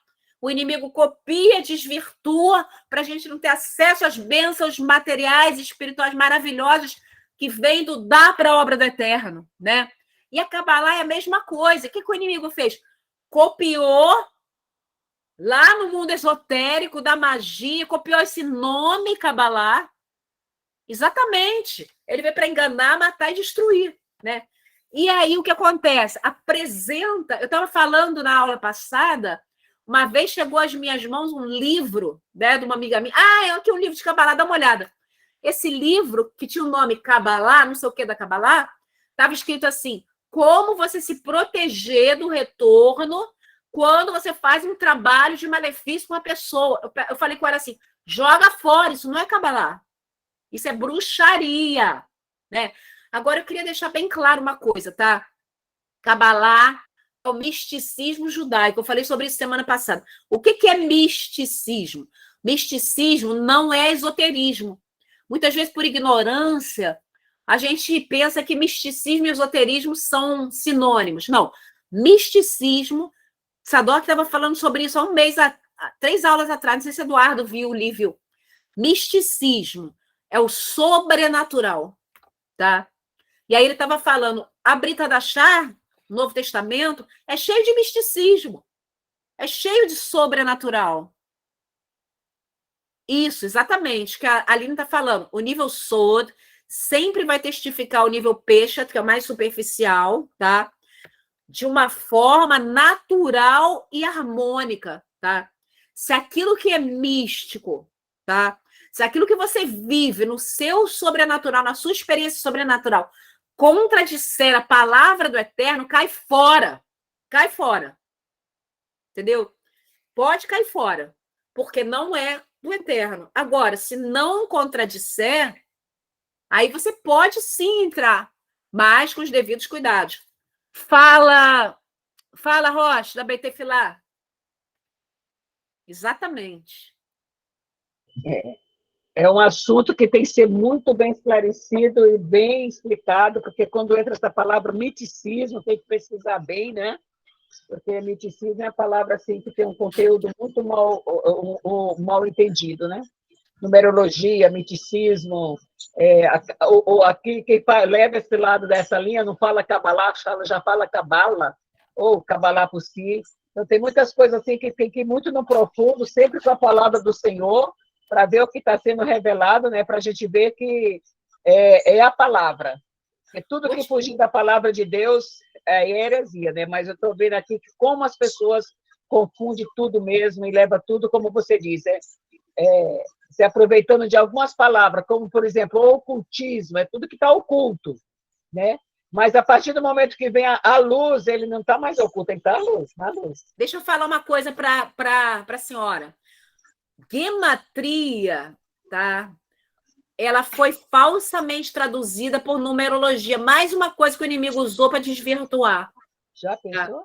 O inimigo copia, desvirtua, para a gente não ter acesso às bênçãos materiais e espirituais maravilhosas que vêm do dar para a obra do eterno, né? E a Cabalá é a mesma coisa. O que o inimigo fez? Copiou lá no mundo esotérico da magia, copiou esse nome Cabalá. Exatamente. Ele veio para enganar, matar e destruir, né? E aí o que acontece? Apresenta. Eu estava falando na aula passada, uma vez chegou às minhas mãos um livro, né, de uma amiga minha. Eu aqui um livro de Cabalá, dá uma olhada. Esse livro, que tinha o nome Cabalá, não sei o que da Cabalá, estava escrito assim: como você se proteger do retorno quando você faz um trabalho de malefício com uma pessoa. Eu falei com ela assim, joga fora, isso não é Cabalá. Isso é bruxaria, né? Agora, eu queria deixar bem claro uma coisa, tá? Cabalá é o misticismo judaico. Eu falei sobre isso semana passada. O que é misticismo? Misticismo não é esoterismo. Muitas vezes, por ignorância, a gente pensa que misticismo e esoterismo são sinônimos. Não. Misticismo, Sadoc estava falando sobre isso há um mês, 3 aulas atrás, não sei se Eduardo viu, Lívio. Misticismo é o sobrenatural, tá? E aí ele estava falando, a Brita da Char, Novo Testamento, é cheio de misticismo, é cheio de sobrenatural. Isso, exatamente, que a Aline está falando. O nível Sod sempre vai testificar o nível Peshat, que é o mais superficial, tá? De uma forma natural e harmônica, tá? Se aquilo que é místico, tá? Se aquilo que você vive no seu sobrenatural, na sua experiência sobrenatural, contradisser a palavra do Eterno, cai fora. Cai fora. Entendeu? Pode cair fora, porque não é do Eterno. Agora, se não contradisser, aí você pode sim entrar, mas com os devidos cuidados. Fala, Rocha, da BT Filá. Exatamente. É um assunto que tem que ser muito bem esclarecido e bem explicado, porque quando entra essa palavra miticismo, tem que pesquisar bem, né? Porque miticismo é a palavra assim, que tem um conteúdo muito mal entendido, né? Numerologia, miticismo, aqui quem leva esse lado dessa linha não fala Cabalá, já fala Cabala, ou Cabalá por si. Então, tem muitas coisas assim que tem que ir muito no profundo, sempre com a palavra do Senhor, para ver o que está sendo revelado, né? Para a gente ver que é a palavra. É tudo que fugir da palavra de Deus é heresia, né? Mas eu estou vendo aqui que como as pessoas confundem tudo mesmo e levam tudo, como você diz, se aproveitando de algumas palavras, como, por exemplo, o ocultismo, é tudo que está oculto, né? Mas a partir do momento que vem a luz, ele não está mais oculto, ele está na luz. Deixa eu falar uma coisa para a senhora. Gematria, tá? Ela foi falsamente traduzida por numerologia. Mais uma coisa que o inimigo usou para desvirtuar. Já pensou? Tá?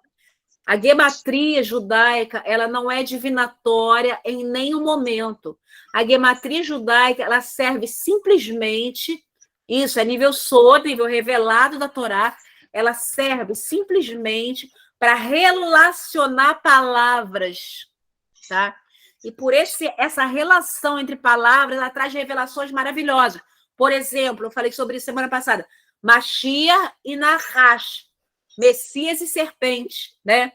A gematria judaica, ela não é divinatória em nenhum momento. A gematria judaica, ela serve simplesmente, isso é nível Sod, nível revelado da Torá, ela serve simplesmente para relacionar palavras, tá? E por essa relação entre palavras, ela traz revelações maravilhosas. Por exemplo, eu falei sobre isso semana passada. Mashiach e Nahash, Messias e serpente, né?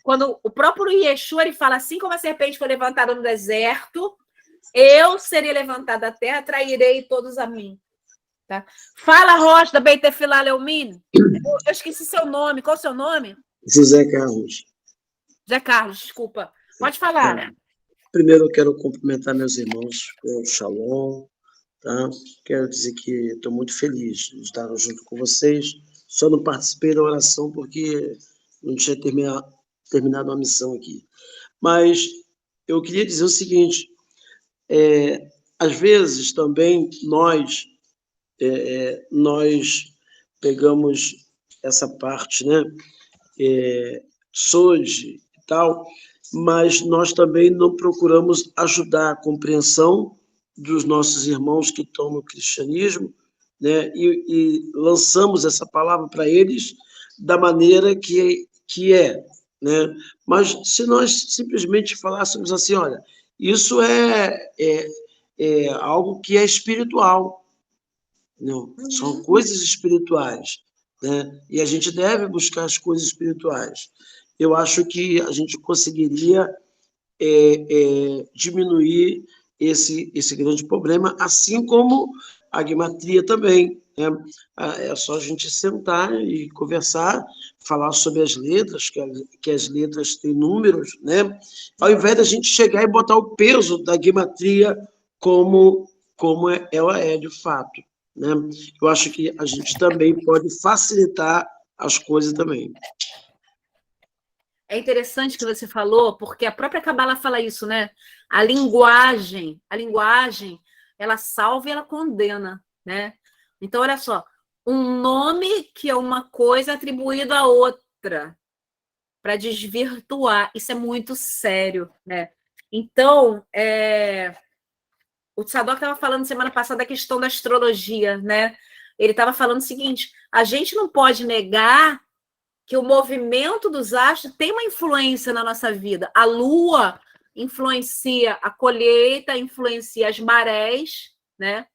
Quando o próprio Yeshua ele fala, assim como a serpente foi levantada no deserto, eu serei levantada da terra, atrairei todos a mim. Tá? Fala, Rocha, da Beit Tefilá Leumine. Eu esqueci seu nome. Qual é o seu nome? José Carlos. José Carlos, desculpa. Pode falar. Primeiro eu quero cumprimentar meus irmãos pelo Shalom. Tá? Quero dizer que estou muito feliz de estar junto com vocês. Só não participei da oração porque não tinha terminado a missão aqui. Mas eu queria dizer o seguinte, às vezes também nós pegamos essa parte, né? Soje e tal, mas nós também não procuramos ajudar a compreensão dos nossos irmãos que estão no cristianismo, né? E lançamos essa palavra para eles da maneira que é, né? Mas se nós simplesmente falássemos assim, olha, isso é algo que é espiritual, não, são coisas espirituais, né? E a gente deve buscar as coisas espirituais. Eu acho que a gente conseguiria diminuir esse grande problema, assim como a guimatria também, né? É só a gente sentar e conversar, falar sobre as letras, que as letras têm números, né? Ao invés da gente chegar e botar o peso da guimatria como ela é de fato, né? Eu acho que a gente também pode facilitar as coisas também. É interessante que você falou, porque a própria Kabbalah fala isso, né? A linguagem, ela salva e ela condena, né? Então, olha só, um nome que é uma coisa atribuída a outra, para desvirtuar, isso é muito sério, né? Então, o Tzadok estava falando semana passada da questão da astrologia, né? Ele estava falando o seguinte, a gente não pode negar que o movimento dos astros tem uma influência na nossa vida. A Lua influencia a colheita, influencia as marés, né?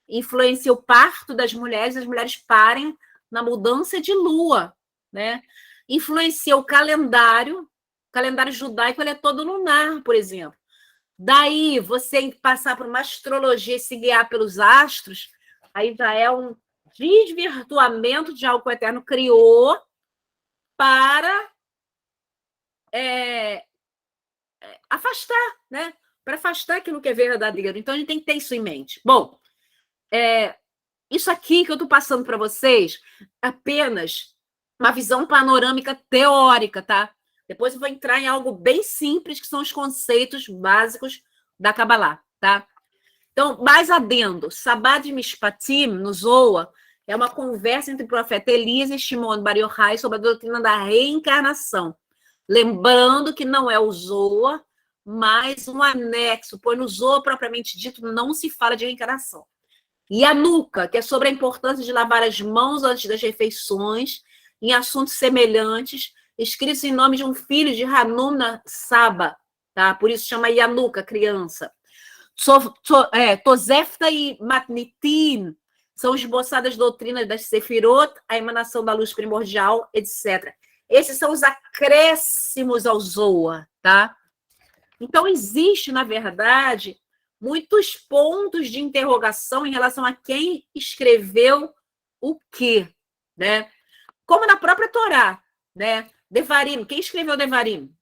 Influencia o parto das mulheres, as mulheres parem na mudança de Lua, né? Influencia o calendário judaico, ele é todo lunar, por exemplo. Daí, você passar por uma astrologia e se guiar pelos astros, aí já é um desvirtuamento de algo que o Eterno criou para afastar, né? Para afastar aquilo que é verdadeiro. Então, a gente tem que ter isso em mente. Bom, isso aqui que eu estou passando para vocês é apenas uma visão panorâmica teórica, tá? Depois eu vou entrar em algo bem simples, que são os conceitos básicos da Kabbalah, tá? Então, mais adendo, Sabá de Mishpatim, no Zohar, é uma conversa entre o profeta Elias e Shimon Bar Yochai sobre a doutrina da reencarnação. Lembrando que não é o Zohar, mas um anexo, pois no Zohar, propriamente dito, não se fala de reencarnação. E a Nuca, que é sobre a importância de lavar as mãos antes das refeições, em assuntos semelhantes, escritos em nome de um filho de Hanuna Saba, tá? Por isso chama Yanuka, criança. Tosefta e Matnitin são esboçadas doutrinas das Sefirot, a emanação da luz primordial, etc. Esses são os acréscimos ao Zohar, tá? Então, existe, na verdade, muitos pontos de interrogação em relação a quem escreveu o quê, né? Como na própria Torá, né? Devarim, quem escreveu Devarim?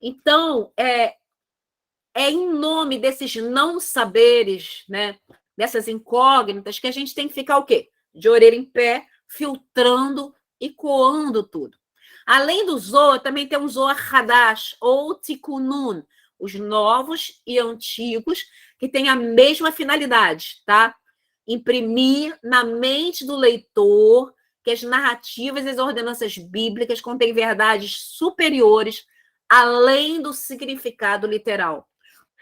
Então, é em nome desses não saberes, né? Dessas incógnitas, que a gente tem que ficar o quê? De orelha em pé, filtrando e coando tudo. Além do Zohar, também tem o Zohar Hadash, ou Tikkunun, os novos e antigos, que têm a mesma finalidade, tá? Imprimir na mente do leitor que as narrativas e as ordenanças bíblicas contêm verdades superiores além do significado literal.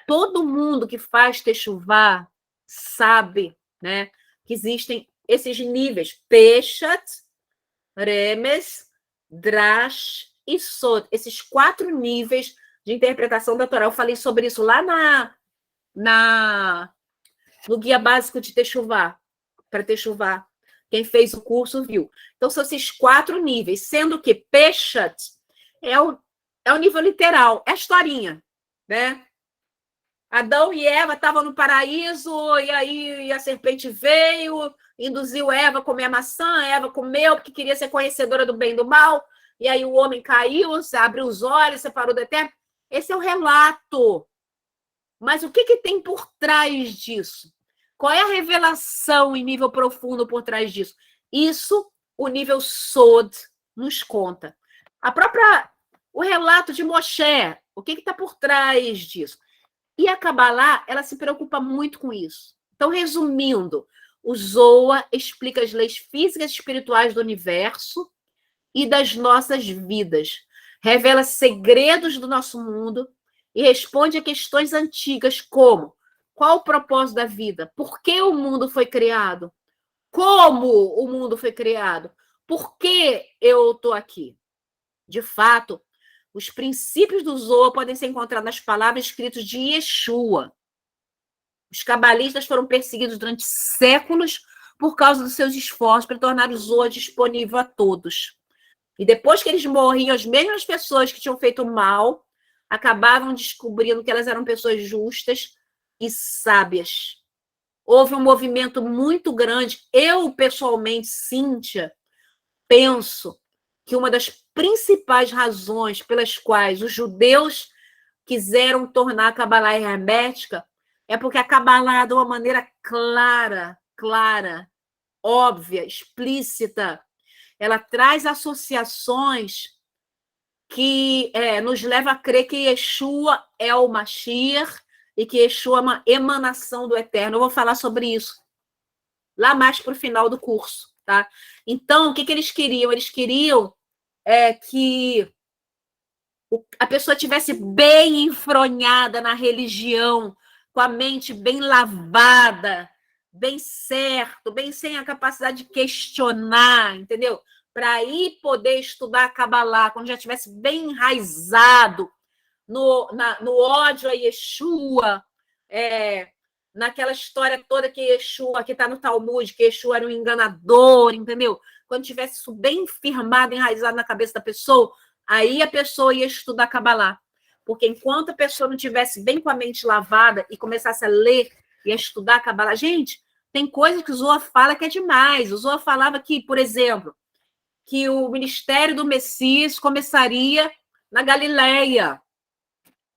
Todo mundo que faz techuvá sabe, né, que existem esses níveis, Peshat, Remes Drash e Sod. Esses 4 níveis de interpretação da Torá. Eu falei sobre isso lá no Guia Básico de Techuvá, para Techuvá. Quem fez o curso viu. Então, são esses 4 níveis, sendo que Peshat é o nível literal, é a historinha, né? Adão e Eva estavam no paraíso, e aí a serpente veio, induziu Eva a comer a maçã, Eva comeu porque queria ser conhecedora do bem e do mal, e aí o homem caiu, abriu os olhos, separou do eterno. Esse é o relato. Mas o que tem por trás disso? Qual é a revelação em nível profundo por trás disso? Isso o nível Sod nos conta. O relato de Moshe, o que está por trás disso? E a Kabbalah, ela se preocupa muito com isso. Então, resumindo, o Zohar explica as leis físicas e espirituais do universo e das nossas vidas. Revela segredos do nosso mundo e responde a questões antigas como: qual o propósito da vida? Por que o mundo foi criado? Como o mundo foi criado? Por que eu estou aqui? De fato, os princípios do Zohar podem ser encontrados nas palavras escritas de Yeshua. Os cabalistas foram perseguidos durante séculos por causa dos seus esforços para tornar o Zohar disponível a todos. E depois que eles morriam, as mesmas pessoas que tinham feito mal acabavam descobrindo que elas eram pessoas justas e sábias. Houve um movimento muito grande. Eu, pessoalmente, Cíntia, penso que uma das principais razões pelas quais os judeus quiseram tornar a Kabbalah hermética é porque a Kabbalah, de uma maneira clara, óbvia, explícita, ela traz associações que nos leva a crer que Yeshua é o Mashiach e que Yeshua é uma emanação do Eterno. Eu vou falar sobre isso lá mais para o final do curso, tá? Então, o que eles queriam? Eles queriam que a pessoa tivesse bem enfronhada na religião, com a mente bem lavada, bem certo, bem sem a capacidade de questionar, entendeu? Para aí poder estudar a Kabbalah, quando já estivesse bem enraizado no ódio a Yeshua, naquela história toda que Yeshua, que está no Talmud, que Yeshua era um enganador, entendeu? Quando tivesse isso bem firmado, enraizado na cabeça da pessoa, aí a pessoa ia estudar Kabbalah. Porque enquanto a pessoa não tivesse bem com a mente lavada e começasse a ler e a estudar Kabbalah, gente, tem coisa que o Zohar fala que é demais. O Zohar falava que, por exemplo, que o ministério do Messias começaria na Galileia.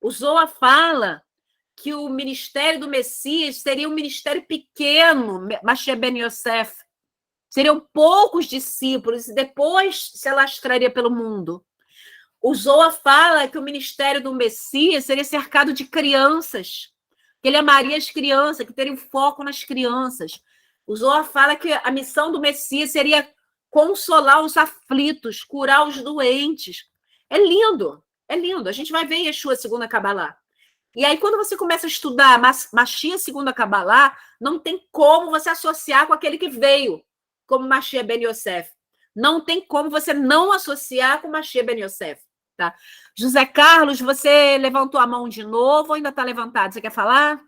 O Zohar fala que o ministério do Messias seria um ministério pequeno, Mashiach ben Yosef. Seriam poucos discípulos e depois se alastraria pelo mundo. O Zohar fala que o ministério do Messias seria cercado de crianças, que ele amaria as crianças, que teria um foco nas crianças. O Zohar fala que a missão do Messias seria consolar os aflitos, curar os doentes. É lindo, é lindo. A gente vai ver Yeshua segundo a Kabbalah. E aí, quando você começa a estudar Mashiach segundo a Kabbalah, não tem como você associar com aquele que veio, como Mashiach ben Yosef. Não tem como você não associar com Mashiach ben Yosef. Tá? José Carlos, você levantou a mão de novo ou ainda está levantado? Você quer falar?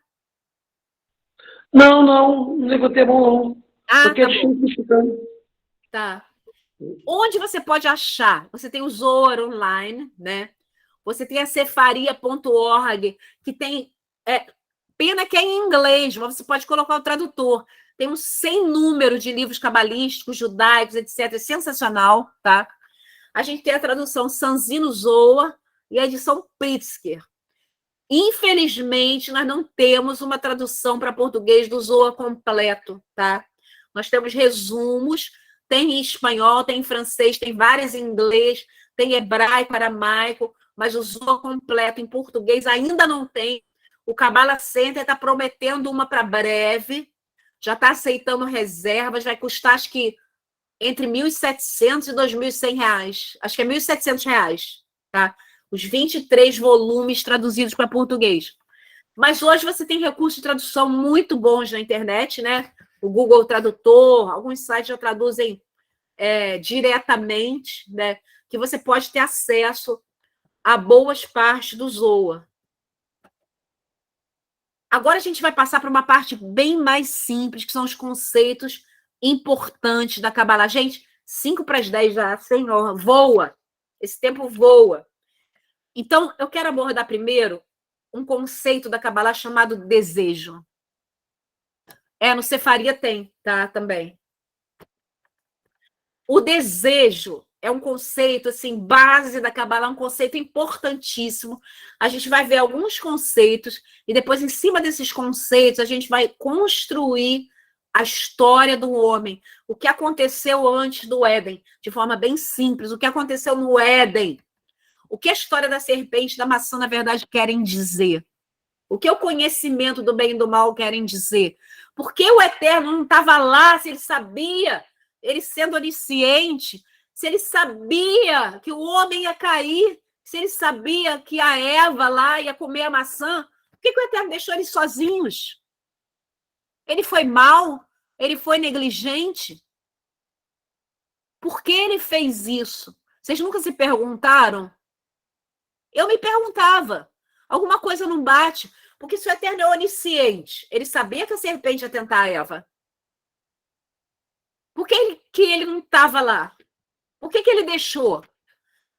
Não levantei a mão, não. Ah, Porque tá bom. Tá. Onde você pode achar? Você tem o Zohar online, né? Você tem a cefaria.org, que tem... pena que é em inglês, mas você pode colocar o tradutor. Tem um sem número de livros cabalísticos, judaicos, etc. É sensacional, tá? A gente tem a tradução Sanzino Zohar e a edição Pritzker. Infelizmente, nós não temos uma tradução para português do Zohar completo, tá? Nós temos resumos, tem em espanhol, tem em francês, tem vários em inglês, tem hebraico, aramaico, mas o Zohar completo em português ainda não tem. O Kabbalah Center está prometendo uma para breve, já está aceitando reservas, vai custar, acho que, entre R$1.700 e R$2.100. Acho que é R$1.700, tá? Os 23 volumes traduzidos para português. Mas hoje você tem recursos de tradução muito bons na internet, né? O Google Tradutor, alguns sites já traduzem diretamente, né? que você pode ter acesso a boas partes do Zohar. Agora a gente vai passar para uma parte bem mais simples, que são os conceitos importantes da Kabbalah. Gente, 9:55 já, Senhor, voa. Esse tempo voa. Então, eu quero abordar primeiro um conceito da Kabbalah chamado desejo. No Sefaria tem, tá? Também. O desejo é um conceito, assim, base da Kabbalah, um conceito importantíssimo. A gente vai ver alguns conceitos e depois, em cima desses conceitos, a gente vai construir a história do homem. O que aconteceu antes do Éden, de forma bem simples. O que aconteceu no Éden. O que a história da serpente e da maçã, na verdade, querem dizer. O que o conhecimento do bem e do mal querem dizer. Por que o Eterno não estava lá, se ele sabia, ele sendo onisciente, se ele sabia que o homem ia cair, se ele sabia que a Eva lá ia comer a maçã, por que o Eterno deixou eles sozinhos? Ele foi mau? Ele foi negligente? Por que ele fez isso? Vocês nunca se perguntaram? Eu me perguntava. Alguma coisa não bate. Porque se o Eterno é onisciente, ele sabia que a serpente ia tentar a Eva. Por que ele não estava lá? Por que ele deixou?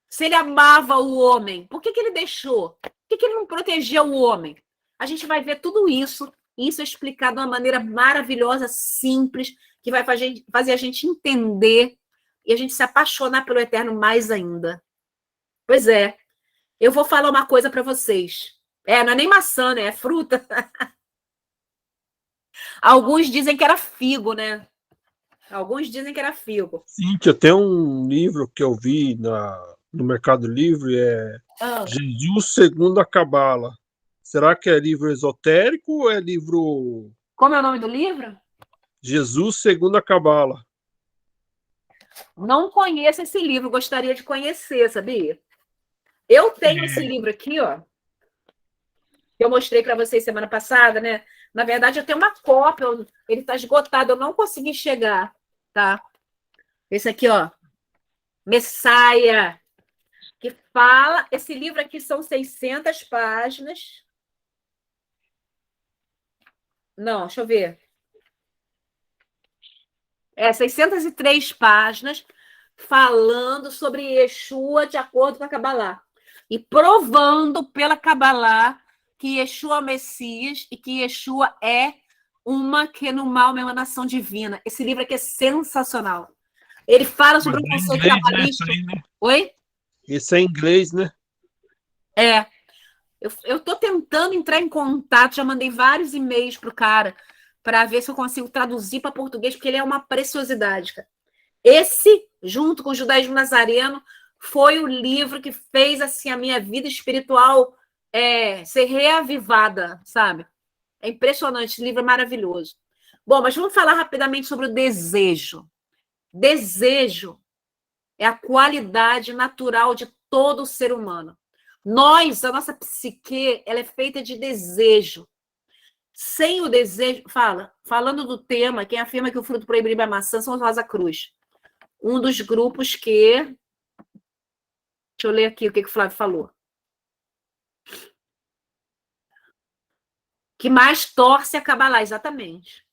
Se ele amava o homem, por que ele deixou? Por que ele não protegeu o homem? A gente vai ver tudo isso, e isso é explicado de uma maneira maravilhosa, simples, que vai fazer a gente entender e a gente se apaixonar pelo Eterno mais ainda. Pois é, eu vou falar uma coisa para vocês. Não é nem maçã, né? É fruta. Alguns dizem que era figo, né? Alguns dizem que era figo. Cíntia, tem um livro que eu vi no Mercado Livre, Jesus segundo a Cabala. Será que é livro esotérico ou é livro... Como é o nome do livro? Jesus segundo a Cabala. Não conheço esse livro, gostaria de conhecer, sabia? Eu tenho esse livro aqui, ó, que eu mostrei para vocês semana passada, né? Na verdade, eu tenho uma cópia, ele está esgotado, eu não consegui chegar, tá? Esse aqui, ó, Messiah, que fala... Esse livro aqui são 600 páginas. Não, deixa eu ver. 603 páginas falando sobre Yeshua de acordo com a Kabbalah. E provando pela Kabbalah que Yeshua é o Messias e que Yeshua é uma Kenumá, uma emanação divina. Esse livro aqui é sensacional. Ele fala sobre um conceito cabalístico. Né? Oi? Esse é em inglês, né? Eu estou tentando entrar em contato, já mandei vários e-mails para o cara, para ver se eu consigo traduzir para português, porque ele é uma preciosidade, cara. Esse, junto com o Judaísmo Nazareno, foi o livro que fez assim, a minha vida espiritual ser reavivada, sabe? É impressionante, esse livro é maravilhoso. Bom, mas vamos falar rapidamente sobre o desejo. Desejo é a qualidade natural de todo ser humano. A nossa psique, ela é feita de desejo. Sem o desejo... Falando do tema, quem afirma que o fruto proibido é a maçã são os Rosa Cruz. Um dos grupos que... Deixa eu ler aqui o que o Flávio falou. Que mais torce a Kabbalah, exatamente.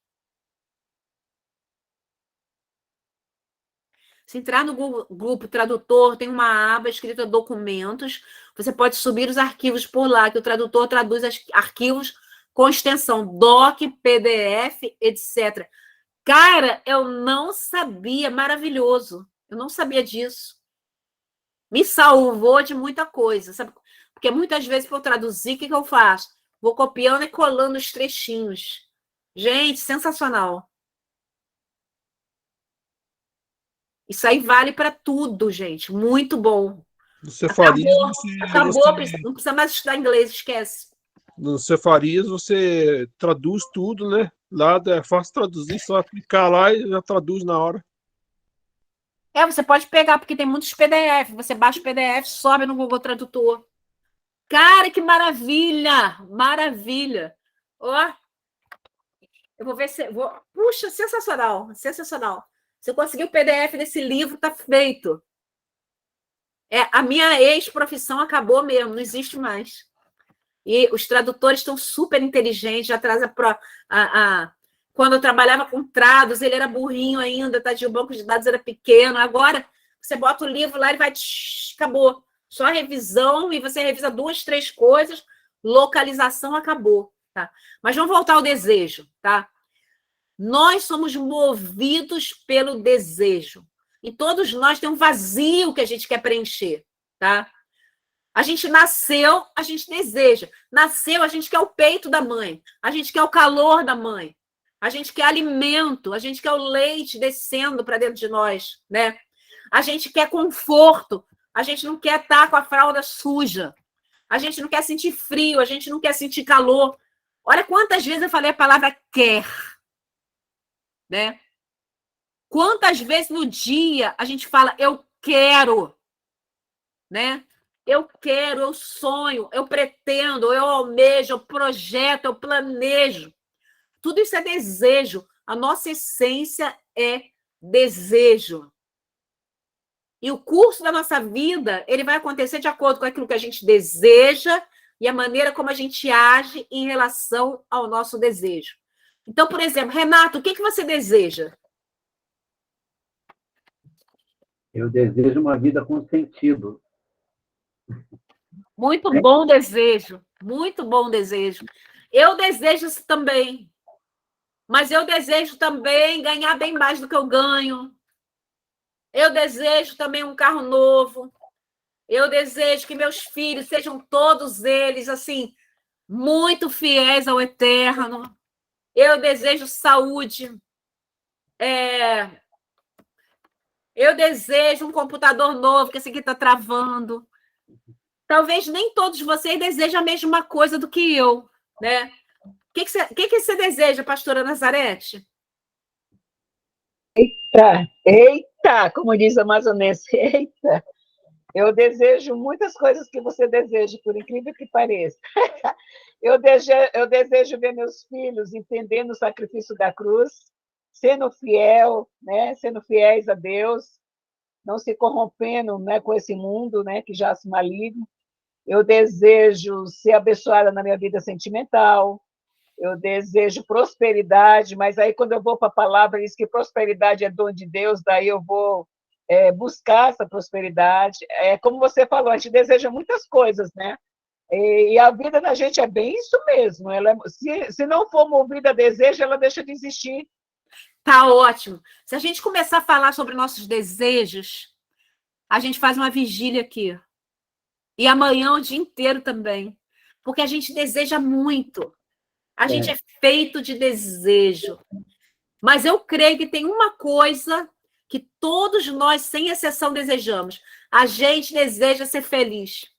Se entrar no grupo tradutor, tem uma aba escrita documentos. Você pode subir os arquivos por lá, que o tradutor traduz arquivos com extensão doc, PDF, etc. Cara, eu não sabia, maravilhoso. Eu não sabia disso. Me salvou de muita coisa, sabe? Porque muitas vezes, para eu traduzir, o que eu faço? Vou copiando e colando os trechinhos. Gente, sensacional. Isso aí vale para tudo, gente. Muito bom. No Cefarias, acabou, não precisa mais estudar inglês, esquece. No Cefarias, você traduz tudo, né? Lá é fácil traduzir, só aplicar lá e já traduz na hora. Você pode pegar, porque tem muitos PDF. Você baixa o PDF, sobe no Google Tradutor. Cara, que maravilha! Maravilha! Ó, eu vou ver se... Puxa, sensacional, sensacional. Se eu conseguir o PDF desse livro, tá feito. A minha ex-profissão acabou mesmo, não existe mais. E os tradutores estão super inteligentes, já traz Quando eu trabalhava com trados, ele era burrinho ainda, o banco de dados era pequeno. Agora, você bota o livro lá, ele vai... Acabou. Só revisão, e você revisa 2, 3 coisas, localização, acabou. Tá? Mas vamos voltar ao desejo. Tá? Nós somos movidos pelo desejo. E todos nós temos um vazio que a gente quer preencher. Tá? A gente nasceu, a gente deseja. Nasceu, a gente quer o peito da mãe. A gente quer o calor da mãe. A gente quer alimento. A gente quer o leite descendo para dentro de nós. Né? A gente quer conforto. A gente não quer estar com a fralda suja. A gente não quer sentir frio. A gente não quer sentir calor. Olha quantas vezes eu falei a palavra quer. Né? Quantas vezes no dia a gente fala eu quero. Né? Eu quero, eu sonho, eu pretendo, eu almejo, eu projeto, eu planejo. Tudo isso é desejo. A nossa essência é desejo. E o curso da nossa vida, ele vai acontecer de acordo com aquilo que a gente deseja e a maneira como a gente age em relação ao nosso desejo. Então, por exemplo, Renato, o que você deseja? Eu desejo uma vida com sentido. Muito bom desejo, muito bom desejo. Eu desejo isso também, mas eu desejo também ganhar bem mais do que eu ganho. Eu desejo também um carro novo. Eu desejo que meus filhos sejam todos eles, assim, muito fiéis ao eterno. Eu desejo saúde. Eu desejo um computador novo, que esse aqui está travando. Talvez nem todos vocês desejam a mesma coisa do que eu, né? O que você deseja, pastora Nazarete? Eita, como diz a amazonense, eita. Eu desejo muitas coisas que você deseja, por incrível que pareça. Eu desejo ver meus filhos entendendo o sacrifício da cruz, sendo fiel, né? Sendo fiéis a Deus, não se corrompendo, né, com esse mundo, né, que já se maligno. Eu desejo ser abençoada na minha vida sentimental. Eu desejo prosperidade, mas aí quando eu vou para a palavra, diz que prosperidade é dom de Deus, daí eu vou buscar essa prosperidade. Como você falou, a gente deseja muitas coisas, né? E a vida da gente é bem isso mesmo. Se não for movida a desejo, ela deixa de existir. Tá ótimo. Se a gente começar a falar sobre nossos desejos, a gente faz uma vigília aqui. E amanhã o dia inteiro também. Porque a gente deseja muito. A gente é feito de desejo. Mas eu creio que tem uma coisa que todos nós, sem exceção, desejamos. A gente deseja ser feliz.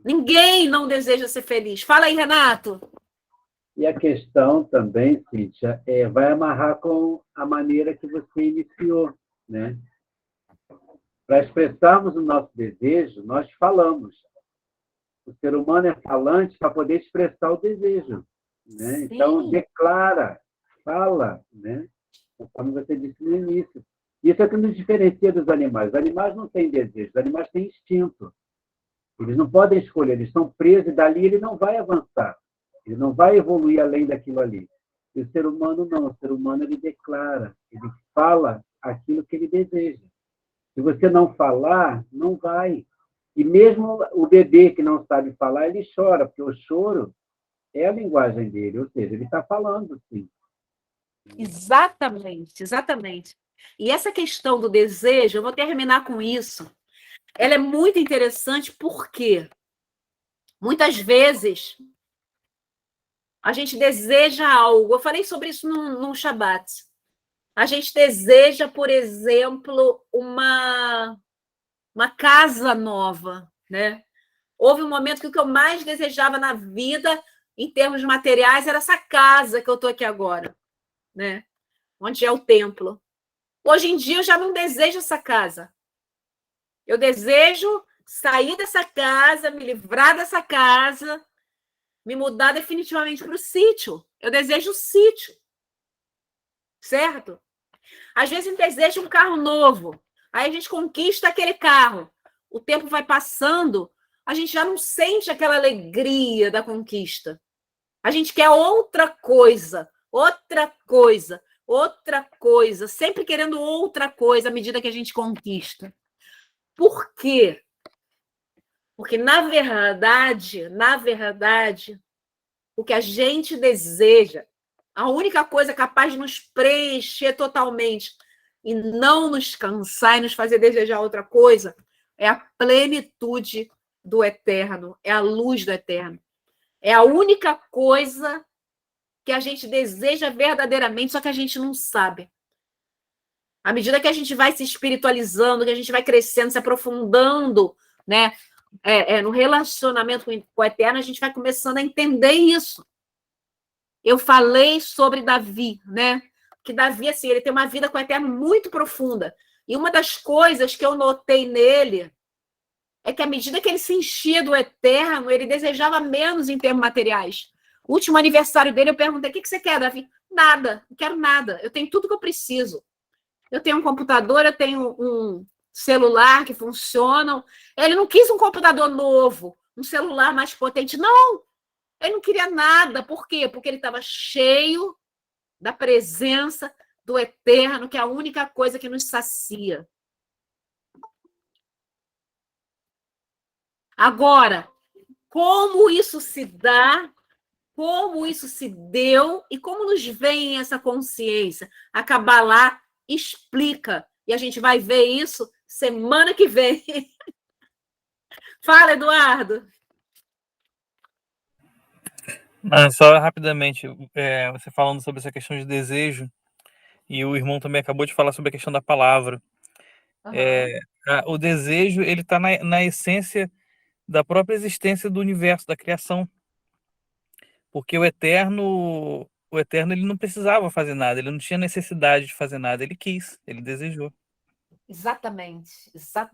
Ninguém não deseja ser feliz. Fala aí, Renato. E a questão também, Cíntia, vai amarrar com a maneira que você iniciou, né? Para expressarmos o nosso desejo, nós falamos. O ser humano é falante para poder expressar o desejo, né? Então, declara, fala, né? Como você disse no início. Isso é o que nos diferencia dos animais. Os animais não têm desejo, os animais têm instinto. Eles não podem escolher, eles estão presos e dali ele não vai avançar. Ele não vai evoluir além daquilo ali. E o ser humano não. O ser humano, ele declara, ele fala aquilo que ele deseja. Se você não falar, não vai. E mesmo o bebê que não sabe falar, ele chora, porque o choro é a linguagem dele, ou seja, ele está falando, sim. Exatamente, exatamente. E essa questão do desejo, eu vou terminar com isso, ela é muito interessante porque muitas vezes a gente deseja algo. Eu falei sobre isso num Shabat. A gente deseja, por exemplo, uma casa nova, né? Houve um momento que o que eu mais desejava na vida, em termos materiais, era essa casa que eu estou aqui agora, né? Onde é o templo. Hoje em dia, eu já não desejo essa casa. Eu desejo sair dessa casa, me livrar dessa casa, me mudar definitivamente para o sítio. Eu desejo o sítio. Certo? Às vezes, eu desejo um carro novo. Aí a gente conquista aquele carro. O tempo vai passando, a gente já não sente aquela alegria da conquista. A gente quer outra coisa, outra coisa, outra coisa, sempre querendo outra coisa à medida que a gente conquista. Por quê? Porque, na verdade, o que a gente deseja, a única coisa capaz de nos preencher totalmente e não nos cansar e nos fazer desejar outra coisa, é a plenitude do eterno, é a luz do eterno. É a única coisa que a gente deseja verdadeiramente, só que a gente não sabe. À medida que a gente vai se espiritualizando, que a gente vai crescendo, se aprofundando, né, no relacionamento com o eterno, a gente vai começando a entender isso. Eu falei sobre Davi, né? Que Davi, assim, ele tem uma vida com o eterno muito profunda. E uma das coisas que eu notei nele é que, à medida que ele se enchia do eterno, ele desejava menos em termos materiais. O último aniversário dele, eu perguntei: o que você quer, Davi? Nada, não quero nada. Eu tenho tudo que eu preciso. Eu tenho um computador, eu tenho um celular que funcionam. Ele não quis um computador novo, um celular mais potente. Não, ele não queria nada. Por quê? Porque ele estava cheio da presença do eterno, que é a única coisa que nos sacia. Agora, como isso se dá, como isso se deu e como nos vem essa consciência? A Kabbalah explica, e a gente vai ver isso semana que vem. Fala, Eduardo. Só rapidamente, você falando sobre essa questão de desejo, e o irmão também acabou de falar sobre a questão da palavra. O desejo, ele está na essência da própria existência do universo, da criação. Porque o eterno ele não precisava fazer nada, ele não tinha necessidade de fazer nada, ele quis, ele desejou. Exatamente.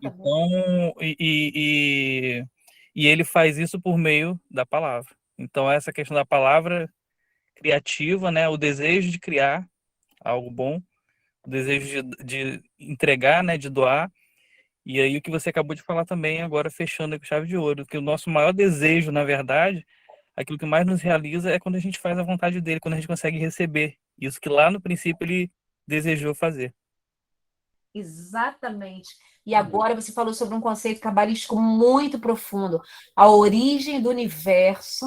Então, e ele faz isso por meio da palavra. Então, essa questão da palavra criativa, né, o desejo de criar algo bom, o desejo de entregar, né, de doar. E aí o que você acabou de falar também, agora fechando com chave de ouro, que o nosso maior desejo, na verdade, aquilo que mais nos realiza é quando a gente faz a vontade dele, quando a gente consegue receber isso que lá no princípio ele desejou fazer. Exatamente. E agora você falou sobre um conceito cabalístico muito profundo. A origem do universo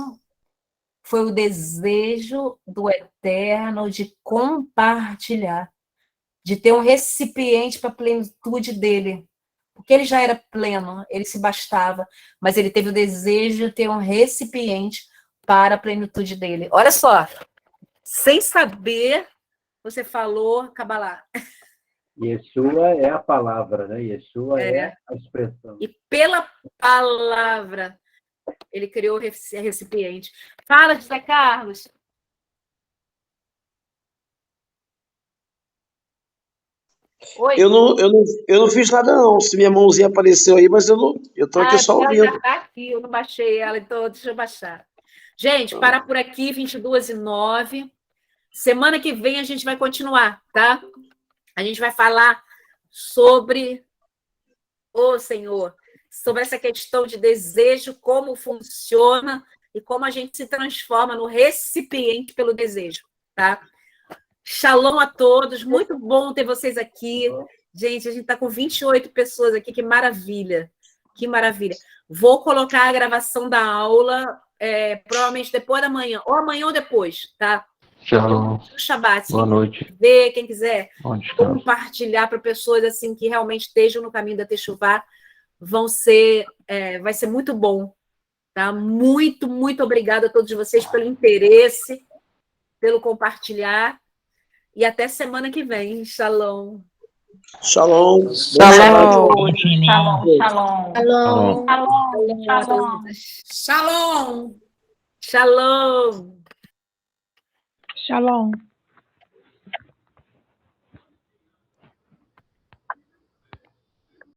foi o desejo do eterno de compartilhar, de ter um recipiente para a plenitude dele. Porque ele já era pleno, ele se bastava, mas ele teve o desejo de ter um recipiente para a plenitude dele. Olha só, sem saber, você falou Kabbalah. Yeshua é a palavra, né? Yeshua é a expressão. E pela palavra, ele criou o recipiente. Fala, José Carlos. Oi. Eu não fiz nada, não. Se minha mãozinha apareceu aí, mas eu estou aqui só ouvindo. Ela já está aqui, eu não baixei ela, então deixa eu baixar. Gente, para por aqui, 22h09. Semana que vem a gente vai continuar, tá? A gente vai falar sobre Senhor, sobre essa questão de desejo, como funciona e como a gente se transforma no recipiente pelo desejo, tá? Shalom a todos, muito bom ter vocês aqui. Gente, a gente está com 28 pessoas aqui, que maravilha, que maravilha. Vou colocar a gravação da aula, provavelmente depois da manhã, ou amanhã ou depois, tá? Shalom. Shabbat. Boa noite. Ver, quem quiser descanso. compartilhar para pessoas assim que realmente estejam no caminho da Techuvá, vai ser muito bom, tá? Muito, muito obrigada a todos vocês pelo interesse, pelo compartilhar, e até semana que vem. Shalom. Shalom. Shalom. Shalom. Shalom. Shalom.